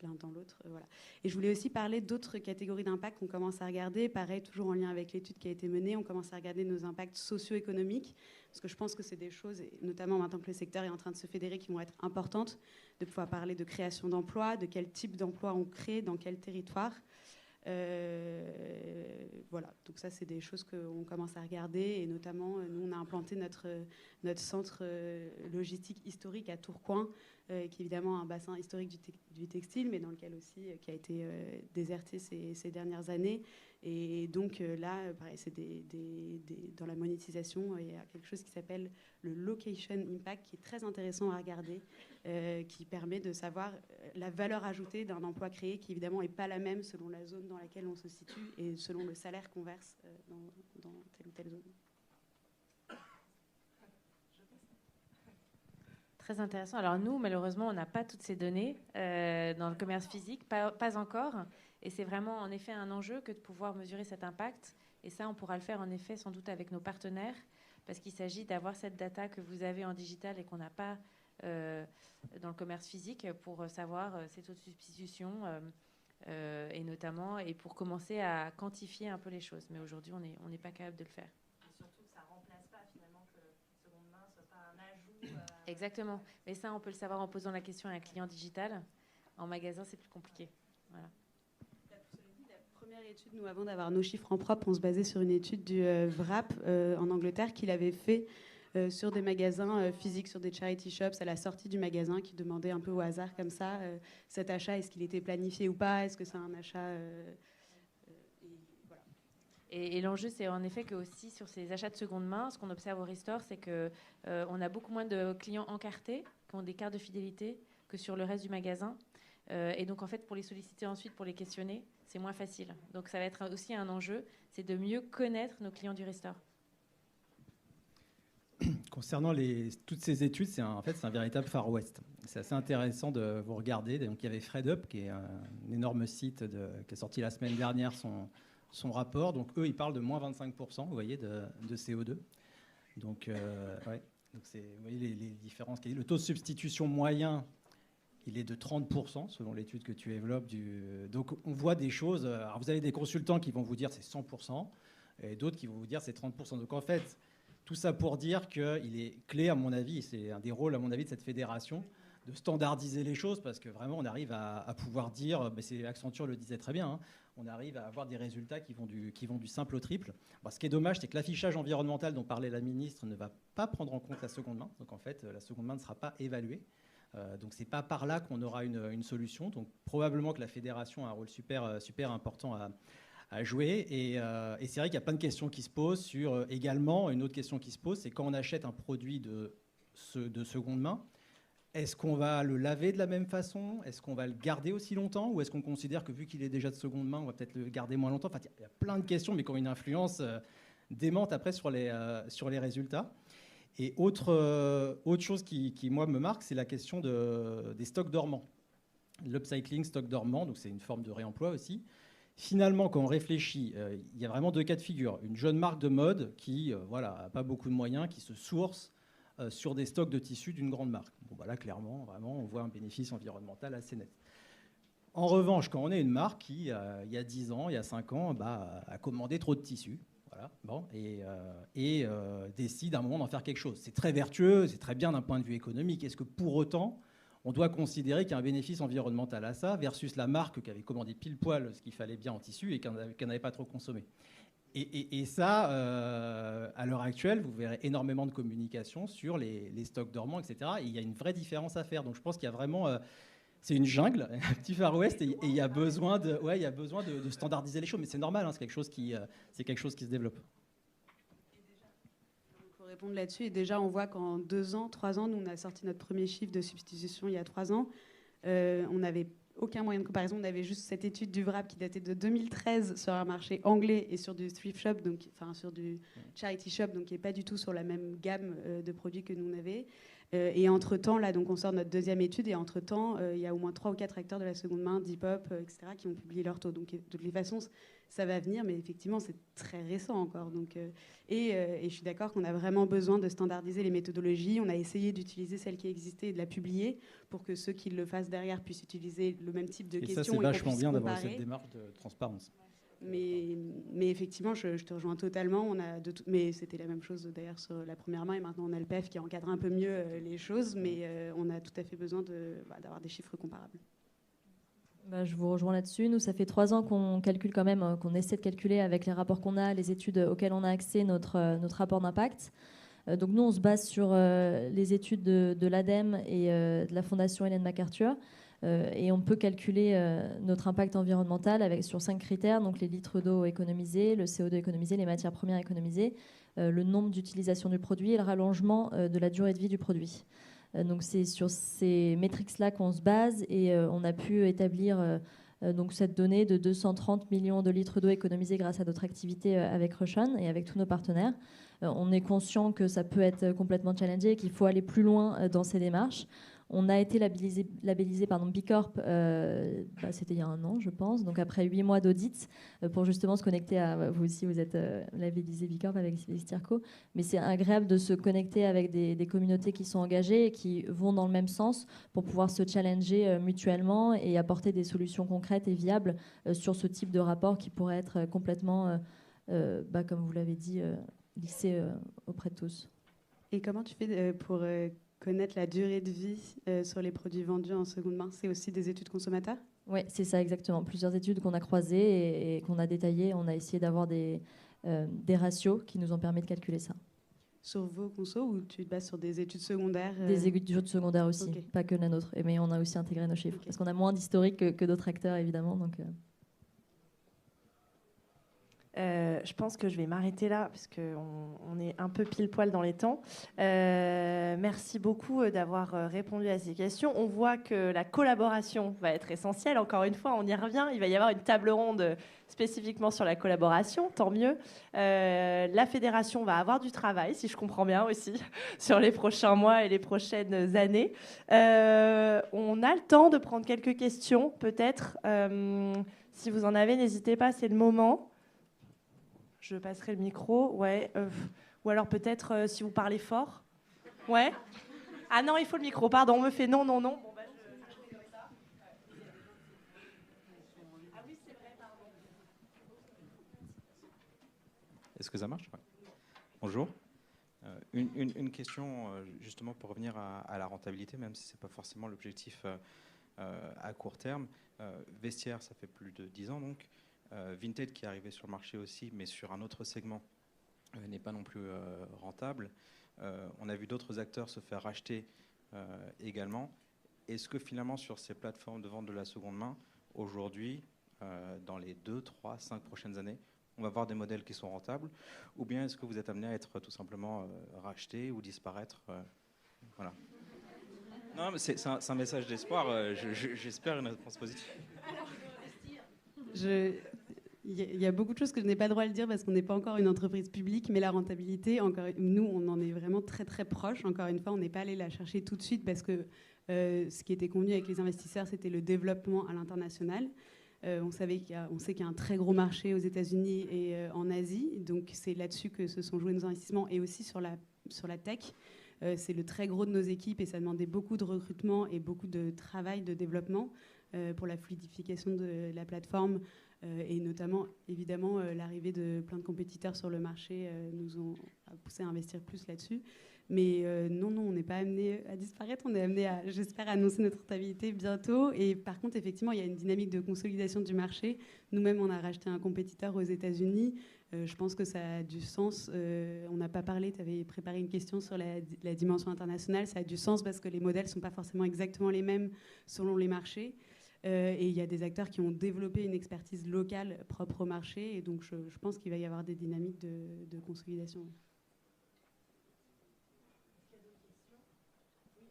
l'un dans l'autre, voilà. Et je voulais aussi parler d'autres catégories d'impact qu'on commence à regarder, pareil toujours en lien avec l'étude qui a été menée. On commence à regarder nos impacts socio-économiques, parce que je pense que c'est des choses, et notamment maintenant que le secteur est en train de se fédérer, qui vont être importantes, de pouvoir parler de création d'emplois, de quel type d'emploi on crée, dans quel territoire. Voilà, donc ça c'est des choses qu'on commence à regarder, et notamment nous on a implanté notre centre logistique historique à Tourcoing, qui est évidemment un bassin historique du textile, mais dans lequel aussi qui a été déserté ces dernières années. Et donc là, pareil, c'est dans la monétisation, il y a quelque chose qui s'appelle le location impact, qui est très intéressant à regarder, qui permet de savoir la valeur ajoutée d'un emploi créé, qui évidemment n'est pas la même selon la zone dans laquelle on se situe et selon le salaire qu'on verse dans telle ou telle zone. Très intéressant. Alors nous, malheureusement, on n'a pas toutes ces données dans le commerce physique, pas encore. Et c'est vraiment, en effet, un enjeu que de pouvoir mesurer cet impact. Et ça, on pourra le faire, en effet, sans doute avec nos partenaires, parce qu'il s'agit d'avoir cette data que vous avez en digital et qu'on n'a pas dans le commerce physique, pour savoir ces taux de substitution, et notamment, et pour commencer à quantifier un peu les choses. Mais aujourd'hui, on n'est pas capable de le faire. Et surtout que ça ne remplace pas, finalement, que seconde main ne soit pas un ajout. Exactement. Mais ça, on peut le savoir en posant la question à un client digital. En magasin, c'est plus compliqué. Voilà. La première étude, nous, avant d'avoir nos chiffres en propre, on se basait sur une étude du VRAP en Angleterre qu'il avait fait sur des magasins physiques, sur des charity shops, à la sortie du magasin, qui demandaient un peu au hasard comme ça, cet achat, est-ce qu'il était planifié ou pas, est-ce que c'est un achat... Voilà. Et l'enjeu, c'est en effet que aussi sur ces achats de seconde main, ce qu'on observe au Restore, c'est qu'on a beaucoup moins de clients encartés, qui ont des cartes de fidélité, que sur le reste du magasin. Et donc, en fait, pour les solliciter ensuite, pour les questionner, c'est moins facile. Donc, ça va être aussi un enjeu, c'est de mieux connaître nos clients du restore. Concernant toutes ces études, c'est un véritable Far West. C'est assez intéressant de vous regarder. Donc, il y avait FredUp, qui est un énorme site qui a sorti la semaine dernière son rapport. Donc, eux, ils parlent de moins 25%, vous voyez, de CO2. Donc, ouais. Donc vous voyez les différences. Le taux de substitution moyen, il est de 30%, selon l'étude que tu développes. Donc, on voit des choses. Alors, vous avez des consultants qui vont vous dire c'est 100%, et d'autres qui vont vous dire c'est 30%. Donc, en fait, tout ça pour dire qu'il est clé, à mon avis, c'est un des rôles, à mon avis, de cette fédération, de standardiser les choses, parce que vraiment, on arrive à pouvoir dire, Accenture le disait très bien, hein, on arrive à avoir des résultats qui vont du simple au triple. Bon, ce qui est dommage, c'est que l'affichage environnemental dont parlait la ministre ne va pas prendre en compte la seconde main. Donc, en fait, la seconde main ne sera pas évaluée. Donc, ce n'est pas par là qu'on aura une solution. Donc, probablement que la fédération a un rôle super important à jouer. Et c'est vrai qu'il y a plein de questions qui se posent sur également, une autre question qui se pose, c'est quand on achète un produit de seconde main, est-ce qu'on va le laver de la même façon? Est-ce qu'on va le garder aussi longtemps? Ou est-ce qu'on considère que vu qu'il est déjà de seconde main, on va peut-être le garder moins longtemps? Enfin, il y a plein de questions, mais qui ont une influence démente après sur les résultats. Et autre chose qui, moi, me marque, c'est la question des stocks dormants. L'upcycling, stock dormant, donc c'est une forme de réemploi aussi. Finalement, quand on réfléchit, il y a vraiment deux cas de figure. Une jeune marque de mode qui n'a pas beaucoup de moyens, qui se source sur des stocks de tissus d'une grande marque. Bon, là, clairement, vraiment, on voit un bénéfice environnemental assez net. En revanche, quand on est une marque qui, il y a 10 ans, il y a 5 ans, a commandé trop de tissus, voilà, et décide à un moment d'en faire quelque chose. C'est très vertueux, c'est très bien d'un point de vue économique. Est-ce que pour autant, on doit considérer qu'il y a un bénéfice environnemental à ça versus la marque qui avait commandé pile poil ce qu'il fallait bien en tissu et qui n'avait pas trop consommé? Et ça, à l'heure actuelle, vous verrez énormément de communication sur les stocks dormants, etc. Et il y a une vraie différence à faire. Donc je pense qu'il y a vraiment... c'est une jungle, un petit Far West, et il y a besoin de standardiser les choses. Mais c'est normal, hein, c'est quelque chose qui se développe. Pour répondre là-dessus, et déjà on voit qu'en 2 ans, 3 ans, nous on a sorti notre premier chiffre de substitution il y a 3 ans. On n'avait aucun moyen de comparaison. On avait juste cette étude du VRAP qui datait de 2013 sur un marché anglais et sur du thrift shop, donc, enfin sur du charity shop, donc qui n'est pas du tout sur la même gamme de produits que nous on avait. Et entre-temps, là, donc on sort notre deuxième étude, et entre-temps, il y a au moins 3 ou 4 acteurs de la seconde main, Depop, etc., qui ont publié leurs taux. Donc, de toutes les façons, ça va venir, mais effectivement, c'est très récent encore. Donc, et je suis d'accord qu'on a vraiment besoin de standardiser les méthodologies. On a essayé d'utiliser celles qui existaient et de la publier pour que ceux qui le fassent derrière puissent utiliser le même type de questions. Et ça, c'est vachement bien d'avoir cette démarche de transparence. Mais effectivement, je te rejoins totalement. Mais c'était la même chose d'ailleurs sur la première main, et maintenant on a le PEF qui encadre un peu mieux les choses, mais on a tout à fait besoin d'avoir des chiffres comparables. Je vous rejoins là-dessus. Nous, ça fait 3 ans qu'on calcule quand même, qu'on essaie de calculer avec les rapports qu'on a, les études auxquelles on a accès, notre rapport d'impact. Donc nous, on se base sur les études de l'ADEME et de la Fondation Ellen MacArthur. Et on peut calculer notre impact environnemental sur 5 critères, donc les litres d'eau économisés, le CO2 économisé, les matières premières économisées, le nombre d'utilisations du produit et le rallongement de la durée de vie du produit. Donc c'est sur ces métriques-là qu'on se base, et on a pu établir donc cette donnée de 230 millions de litres d'eau économisés grâce à notre activité avec Russian et avec tous nos partenaires. On est conscient que ça peut être complètement challengé et qu'il faut aller plus loin dans ces démarches. On a été labellisé B Corp, c'était il y a 1 an, je pense, donc après 8 mois d'audit, pour justement se connecter à... Vous aussi, vous êtes labellisé B Corp avec Vestirco, mais c'est agréable de se connecter avec des communautés qui sont engagées et qui vont dans le même sens pour pouvoir se challenger mutuellement et apporter des solutions concrètes et viables sur ce type de rapport qui pourrait être complètement, comme vous l'avez dit, lissé auprès de tous. Et comment tu fais pour... connaître la durée de vie sur les produits vendus en seconde main? C'est aussi des études consommateurs? Oui, c'est ça exactement. Plusieurs études qu'on a croisées et qu'on a détaillées. On a essayé d'avoir des ratios qui nous ont permis de calculer ça. Sur vos consos, ou tu te bases sur des études secondaires? Des études secondaires aussi, Okay. pas que la nôtre. Mais on a aussi intégré nos chiffres, parce qu'on a moins d'historique que d'autres acteurs, évidemment. Donc, Je pense que je vais m'arrêter là parce qu'on est un peu pile poil dans les temps. Merci beaucoup d'avoir répondu à ces questions. On voit que la collaboration va être essentielle. Encore une fois, on y revient. Il va y avoir une table ronde spécifiquement sur la collaboration, tant mieux. La fédération va avoir du travail, si je comprends bien aussi, sur les prochains mois et les prochaines années. On a le temps de prendre quelques questions, peut-être. Si vous en avez, n'hésitez pas, c'est le moment. Je passerai le micro, ouais. Ou alors peut-être si vous parlez fort. Ouais. Ah non, il faut le micro, pardon, on me fait non, non, non. Bon, bah, je fais comme ça. Ah oui, c'est vrai, pardon. Est-ce que ça marche? Ouais. Bonjour. Une question, justement, pour revenir à la rentabilité, même si ce n'est pas forcément l'objectif à court terme. Vestiaire, ça fait plus de 10 ans, donc. Vinted, qui est arrivé sur le marché aussi, mais sur un autre segment, n'est pas non plus rentable. On a vu d'autres acteurs se faire racheter également. Est-ce que finalement, sur ces plateformes de vente de la seconde main, aujourd'hui, dans les 2, 3, 5 prochaines années, on va avoir des modèles qui sont rentables? Ou bien est-ce que vous êtes amené à être tout simplement racheté ou disparaître? Voilà. Non, mais c'est un message d'espoir. J'espère une réponse positive. Il y a beaucoup de choses que je n'ai pas le droit de dire parce qu'on n'est pas encore une entreprise publique, mais la rentabilité, nous, on en est vraiment très très proche. Encore une fois, on n'est pas allé la chercher tout de suite parce que ce qui était convenu avec les investisseurs, c'était le développement à l'international. On sait qu'il y a un très gros marché aux États-Unis et en Asie, donc c'est là-dessus que se sont joués nos investissements et aussi sur la tech. C'est le très gros de nos équipes et ça demandait beaucoup de recrutement et beaucoup de travail de développement pour la fluidification de la plateforme. Et notamment, évidemment, l'arrivée de plein de compétiteurs sur le marché nous ont poussé à investir plus là-dessus. Mais non, on n'est pas amené à disparaître. On est amené à, j'espère, annoncer notre rentabilité bientôt. Et par contre, effectivement, il y a une dynamique de consolidation du marché. Nous-mêmes, on a racheté un compétiteur aux États-Unis. Je pense que ça a du sens. On n'a pas parlé, tu avais préparé une question sur la dimension internationale. Ça a du sens parce que les modèles ne sont pas forcément exactement les mêmes selon les marchés. Et il y a des acteurs qui ont développé une expertise locale propre au marché. Et donc, je pense qu'il va y avoir des dynamiques de consolidation. Est-ce qu'il y a d'autres questions? Oui,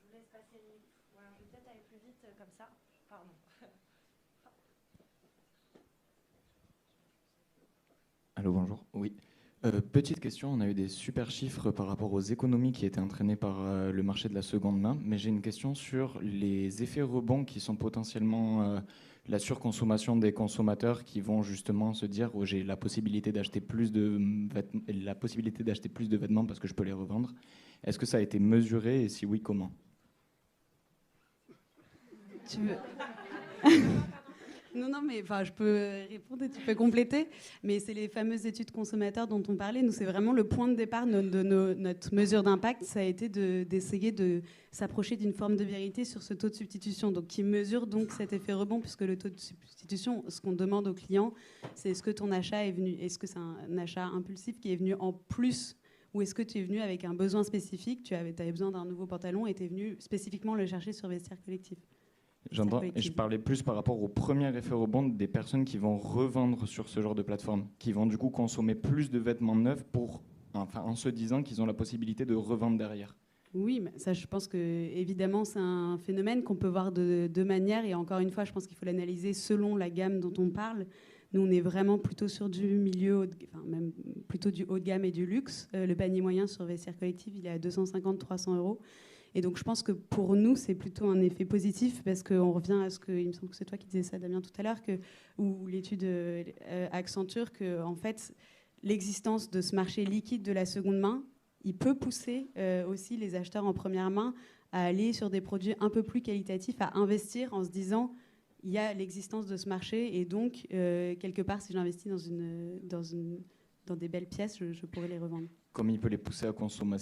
je vous laisse passer le micro. Voilà, je vais peut-être aller plus vite comme ça. Pardon. Allô, bonjour. Oui. Petite question, on a eu des super chiffres par rapport aux économies qui étaient entraînées par le marché de la seconde main, mais j'ai une question sur les effets rebonds qui sont potentiellement la surconsommation des consommateurs qui vont justement se dire oh, j'ai la possibilité d'acheter plus de vêtements parce que je peux les revendre. Est-ce que ça a été mesuré et si oui, comment? Tu veux Non, mais je peux répondre et tu peux compléter. Mais c'est les fameuses études consommateurs dont on parlait. Nous, c'est vraiment le point de départ de notre mesure d'impact. Ça a été d'essayer de s'approcher d'une forme de vérité sur ce taux de substitution, donc qui mesure donc cet effet rebond, puisque le taux de substitution, ce qu'on demande aux clients, c'est est-ce que ton achat est venu, est-ce que c'est un achat impulsif qui est venu en plus, ou est-ce que tu es venu avec un besoin spécifique, tu avais besoin d'un nouveau pantalon et tu es venu spécifiquement le chercher sur Vestiaire Collectif. J'entends, et je parlais plus par rapport au premier effet rebond des personnes qui vont revendre sur ce genre de plateforme, qui vont du coup consommer plus de vêtements neufs en se disant qu'ils ont la possibilité de revendre derrière. Oui, mais ça, je pense que évidemment, c'est un phénomène qu'on peut voir de deux manières. Et encore une fois, je pense qu'il faut l'analyser selon la gamme dont on parle. Nous, on est vraiment plutôt sur du milieu, même plutôt du haut de gamme et du luxe. Le panier moyen sur Vestiaire Collectif, il est à 250-300 €. Et donc, je pense que pour nous, c'est plutôt un effet positif parce qu'on revient à ce que, il me semble que c'est toi qui disais ça, Damien, tout à l'heure, où l'étude accenture que, en fait, l'existence de ce marché liquide de la seconde main, il peut pousser aussi les acheteurs en première main à aller sur des produits un peu plus qualitatifs, à investir en se disant il y a l'existence de ce marché et donc, quelque part, si j'investis dans des belles pièces, je pourrais les revendre. Comme il peut les pousser à consommer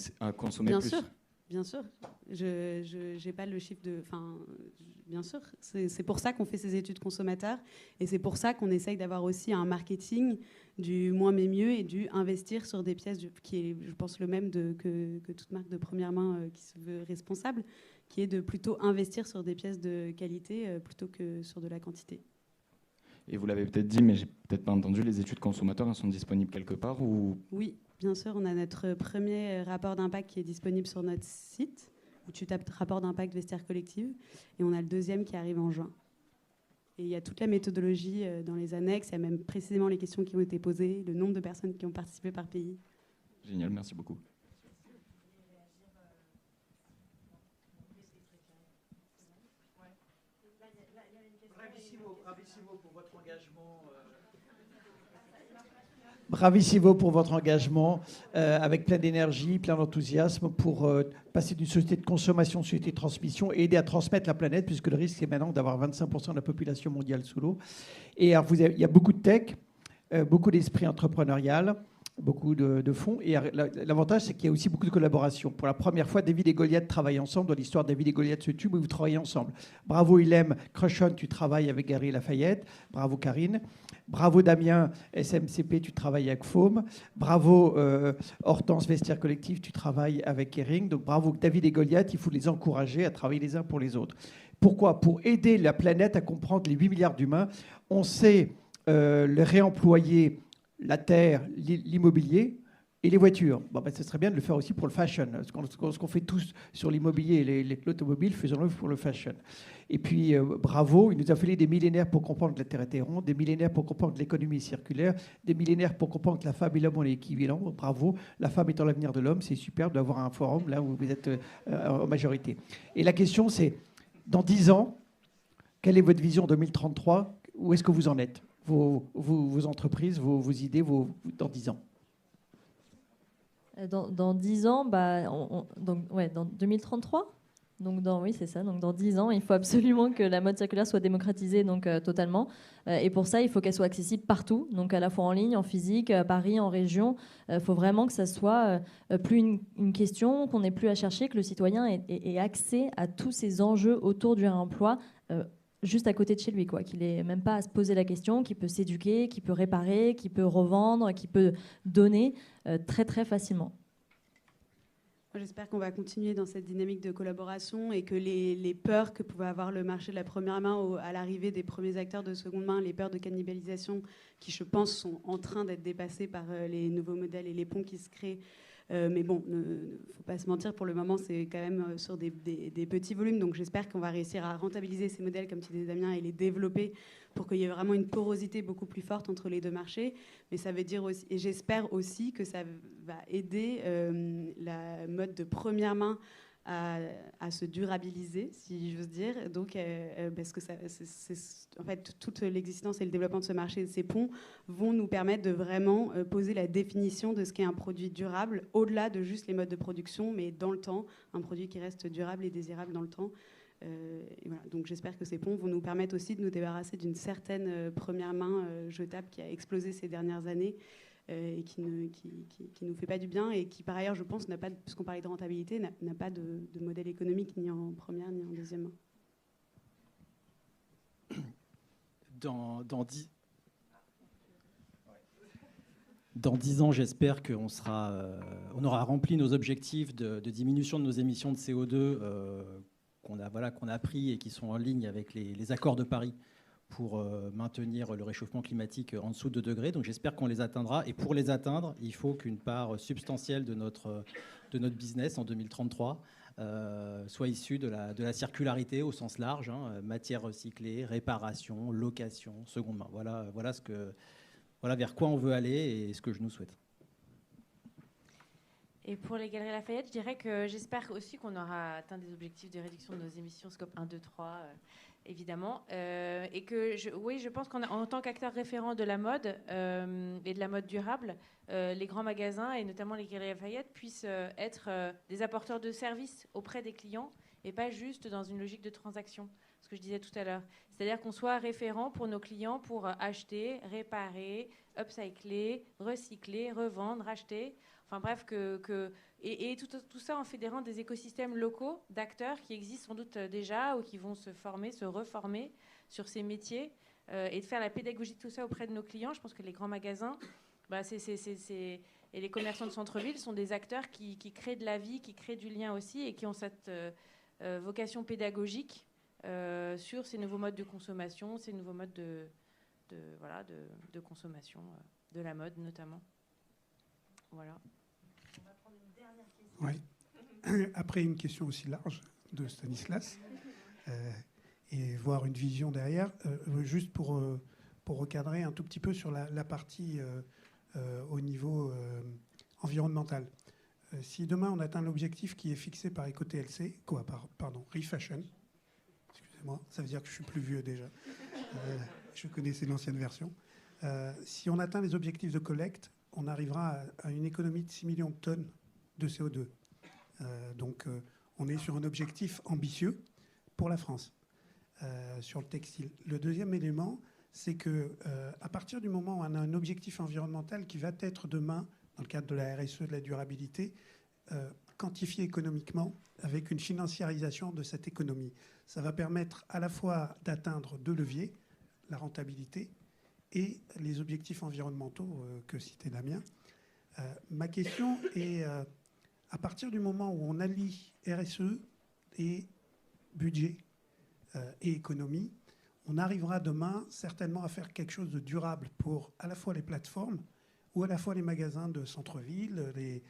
Bien plus. sûr. Bien sûr, je n'ai pas le chiffre de... bien sûr, c'est pour ça qu'on fait ces études consommateurs et c'est pour ça qu'on essaye d'avoir aussi un marketing du moins mais mieux et du investir sur des pièces qui est, je pense, le même que toute marque de première main qui se veut responsable, qui est de plutôt investir sur des pièces de qualité plutôt que sur de la quantité. Et vous l'avez peut-être dit, mais j'ai peut-être pas entendu, les études consommateurs, elles sont disponibles quelque part ou... Oui, bien sûr, on a notre premier rapport d'impact qui est disponible sur notre site, où tu tapes rapport d'impact vestiaire collective, et on a le deuxième qui arrive en juin. Et il y a toute la méthodologie dans les annexes, il y a même précisément les questions qui ont été posées, le nombre de personnes qui ont participé par pays. Génial, merci beaucoup. Bravissimo pour votre engagement, avec plein d'énergie, plein d'enthousiasme pour passer d'une société de consommation à une société de transmission et aider à transmettre la planète, puisque le risque est maintenant d'avoir 25% de la population mondiale sous l'eau. Et alors, il y a beaucoup de tech, beaucoup d'esprit entrepreneurial, beaucoup de fonds. Et l'avantage, c'est qu'il y a aussi beaucoup de collaboration. Pour la première fois, David et Goliath travaillent ensemble. Dans l'histoire de David et Goliath se tue, mais vous travaillez ensemble. Bravo Ilem, Crushon, tu travailles avec Gary Lafayette. Bravo Karine. Bravo Damien, SMCP, tu travailles avec FOAM. Bravo Hortense, Vestiaire Collectif, tu travailles avec Kering. Donc bravo David et Goliath, il faut les encourager à travailler les uns pour les autres. Pourquoi ? Pour aider la planète à comprendre les 8 milliards d'humains. On sait le réemployer la terre, l'immobilier et les voitures. Bon, ce serait bien de le faire aussi pour le fashion. Ce qu'on fait tous sur l'immobilier et l'automobile, faisons-le pour le fashion. Et puis, bravo, il nous a fallu des millénaires pour comprendre que la Terre était ronde, des millénaires pour comprendre que l'économie est circulaire, des millénaires pour comprendre que la femme et l'homme ont les équivalents. Bravo, la femme étant l'avenir de l'homme, c'est superbe d'avoir un forum là où vous êtes en majorité. Et la question, c'est, dans 10 ans, quelle est votre vision 2033 ? Où est-ce que vous en êtes ? Vos entreprises, vos idées, dans 10 ans. Dans 10 ans, dans 2033. Oui, c'est ça. Donc, dans 10 ans, il faut absolument que la mode circulaire soit démocratisée totalement. Et pour ça, il faut qu'elle soit accessible partout, donc à la fois en ligne, en physique, à Paris, en région. Il faut vraiment que ça soit plus une question, qu'on n'ait plus à chercher, que le citoyen ait accès à tous ces enjeux autour du réemploi juste à côté de chez lui, qu'il n'ait même pas à se poser la question, qu'il peut s'éduquer, qu'il peut réparer, qu'il peut revendre, qu'il peut donner très très facilement. J'espère qu'on va continuer dans cette dynamique de collaboration et que les peurs que pouvait avoir le marché de la première main à l'arrivée des premiers acteurs de seconde main, les peurs de cannibalisation qui, je pense, sont en train d'être dépassées par les nouveaux modèles et les ponts qui se créent. Mais bon, il ne faut pas se mentir, pour le moment, c'est quand même sur des petits volumes. Donc j'espère qu'on va réussir à rentabiliser ces modèles, comme tu disais Damien, et les développer pour qu'il y ait vraiment une porosité beaucoup plus forte entre les deux marchés. Mais ça veut dire aussi, et j'espère aussi que ça va aider la mode de première main à se durabiliser, si j'ose dire. Donc, parce que en fait, toute l'existence et le développement de ce marché, de ces ponts, vont nous permettre de vraiment poser la définition de ce qu'est un produit durable, au-delà de juste les modes de production, mais dans le temps, un produit qui reste durable et désirable dans le temps. Et voilà. Donc, j'espère que ces ponts vont nous permettre aussi de nous débarrasser d'une certaine première main jetable qui a explosé ces dernières années. Et qui nous fait pas du bien et qui, par ailleurs, je pense, n'a pas, puisqu'on parlait de rentabilité, n'a pas de modèle économique ni en première ni en deuxième main. Dans 10 ans, j'espère qu'on on aura rempli nos objectifs de diminution de nos émissions de CO2 qu'on a pris et qui sont en ligne avec les accords de Paris pour maintenir le réchauffement climatique en dessous de 2 degrés. Donc j'espère qu'on les atteindra. Et pour les atteindre, il faut qu'une part substantielle de notre business en 2033 soit issue de la circularité au sens large, matières recyclées, réparation, location, seconde main. Voilà vers quoi on veut aller et ce que je nous souhaite. Et pour les Galeries Lafayette, je dirais que j'espère aussi qu'on aura atteint des objectifs de réduction de nos émissions scope 1, 2, 3, évidemment. Et que, je pense qu'en tant qu'acteur référent de la mode et de la mode durable, les grands magasins, et notamment les Galeries Lafayette, puissent être des apporteurs de services auprès des clients et pas juste dans une logique de transaction, ce que je disais tout à l'heure. C'est-à-dire qu'on soit référent pour nos clients pour acheter, réparer, upcycler, recycler, revendre, racheter. Enfin bref, et tout ça en fédérant des écosystèmes locaux d'acteurs qui existent sans doute déjà ou qui vont se former, se reformer sur ces métiers et de faire la pédagogie de tout ça auprès de nos clients. Je pense que les grands magasins et les commerçants de centre-ville sont des acteurs qui créent de la vie, qui créent du lien aussi et qui ont cette vocation pédagogique sur ces nouveaux modes de consommation, ces nouveaux modes de consommation de la mode notamment. Voilà. On va prendre une dernière question. Oui. Après une question aussi large de Stanislas, et voir une vision derrière, juste pour recadrer un tout petit peu sur la partie au niveau environnemental. Si demain on atteint l'objectif qui est fixé par EcoTLC, Refashion, excusez-moi, ça veut dire que je suis plus vieux déjà, je connaissais l'ancienne version. Si on atteint les objectifs de collecte, on arrivera à une économie de 6 millions de tonnes de CO2. Donc on est sur un objectif ambitieux pour la France sur le textile. Le deuxième élément, c'est que à partir du moment où on a un objectif environnemental qui va être demain, dans le cadre de la RSE, de la durabilité, quantifié économiquement avec une financiarisation de cette économie. Ça va permettre à la fois d'atteindre deux leviers, la rentabilité et les objectifs environnementaux que citait Damien. Ma question est, à partir du moment où on allie RSE et budget et économie, on arrivera demain certainement à faire quelque chose de durable pour à la fois les plateformes ou à la fois les magasins de centre-ville et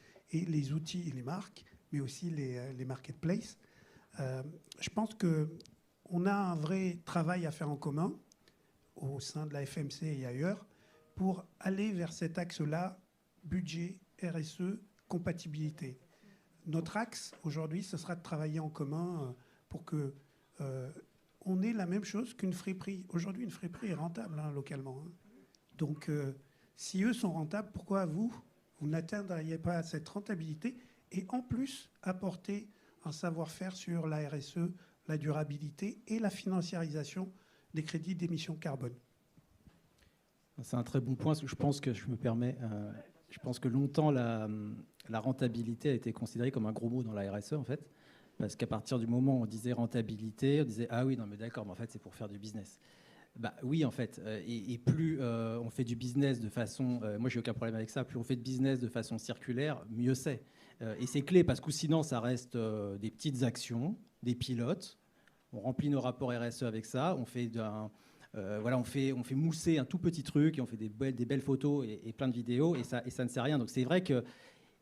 les outils et les marques, mais aussi les marketplaces. Je pense qu'on a un vrai travail à faire en commun au sein de la FMC et ailleurs pour aller vers cet axe-là, budget, RSE, compatibilité. Notre axe aujourd'hui, ce sera de travailler en commun pour que on ait la même chose qu'une friperie. Aujourd'hui, une friperie est rentable localement. Donc, si eux sont rentables, pourquoi vous n'atteindriez pas cette rentabilité et en plus apporter un savoir-faire sur la RSE, la durabilité et la financiarisation des crédits d'émissions carbone? C'est un très bon point. Je pense que je me permets. Je pense que longtemps la rentabilité a été considérée comme un gros mot dans la RSE en fait, parce qu'à partir du moment où on disait rentabilité, on disait ah oui non mais d'accord, mais en fait c'est pour faire du business. Bah oui en fait, et plus on fait du business de façon, moi j'ai aucun problème avec ça, plus on fait de business de façon circulaire, mieux c'est. Et c'est clé parce que sinon ça reste des petites actions, des pilotes. On remplit nos rapports RSE avec ça, on fait on fait mousser un tout petit truc et on fait des belles photos et plein de vidéos et ça ne sert à rien. Donc c'est vrai que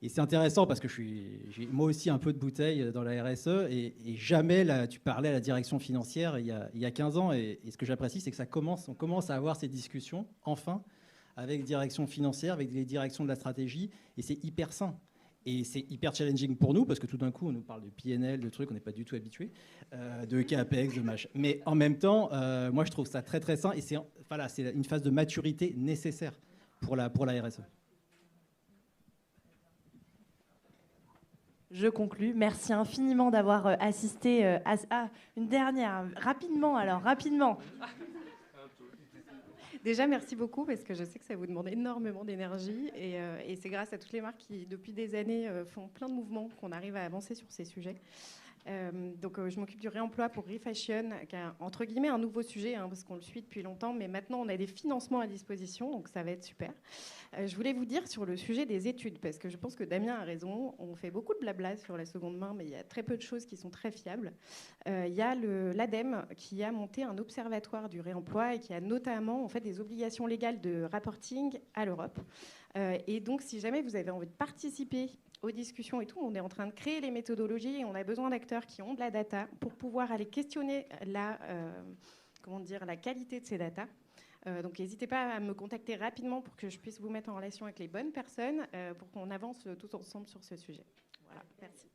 et c'est intéressant parce que j'ai moi aussi un peu de bouteille dans la RSE et jamais tu parlais à la direction financière il y a 15 ans et ce que j'apprécie c'est que on commence à avoir ces discussions enfin avec les directions financières, avec les directions de la stratégie et c'est hyper sain. Et c'est hyper challenging pour nous parce que tout d'un coup, on nous parle de PNL, de trucs, on n'est pas du tout habitué, de CAPEX, de machin. Mais en même temps, moi, je trouve ça très, très sain et c'est une phase de maturité nécessaire pour la RSE. Je conclus. Merci infiniment d'avoir assisté à une dernière. Rapidement. Déjà, merci beaucoup parce que je sais que ça vous demande énormément d'énergie et c'est grâce à toutes les marques qui, depuis des années, font plein de mouvements qu'on arrive à avancer sur ces sujets. Donc, je m'occupe du réemploi pour Refashion, qui est entre guillemets un nouveau sujet, parce qu'on le suit depuis longtemps, mais maintenant on a des financements à disposition, donc ça va être super. Je voulais vous dire sur le sujet des études, parce que je pense que Damien a raison, on fait beaucoup de blabla sur la seconde main, mais il y a très peu de choses qui sont très fiables. Il y a l'ADEME qui a monté un observatoire du réemploi et qui a notamment en fait, des obligations légales de reporting à l'Europe. Et donc, si jamais vous avez envie de participer aux discussions et tout, on est en train de créer les méthodologies et on a besoin d'acteurs qui ont de la data pour pouvoir aller questionner la qualité de ces data. Donc n'hésitez pas à me contacter rapidement pour que je puisse vous mettre en relation avec les bonnes personnes pour qu'on avance tous ensemble sur ce sujet. Voilà, merci.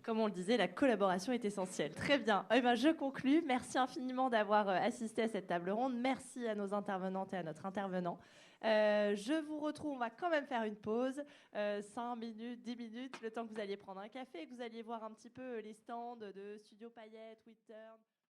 Comme on le disait, la collaboration est essentielle. Très bien. Je conclus. Merci infiniment d'avoir assisté à cette table ronde. Merci à nos intervenantes et à notre intervenant. Je vous retrouve, on va quand même faire une pause, 5 minutes, 10 minutes, le temps que vous alliez prendre un café et que vous alliez voir un petit peu les stands de Studio Paillettes, Witturn.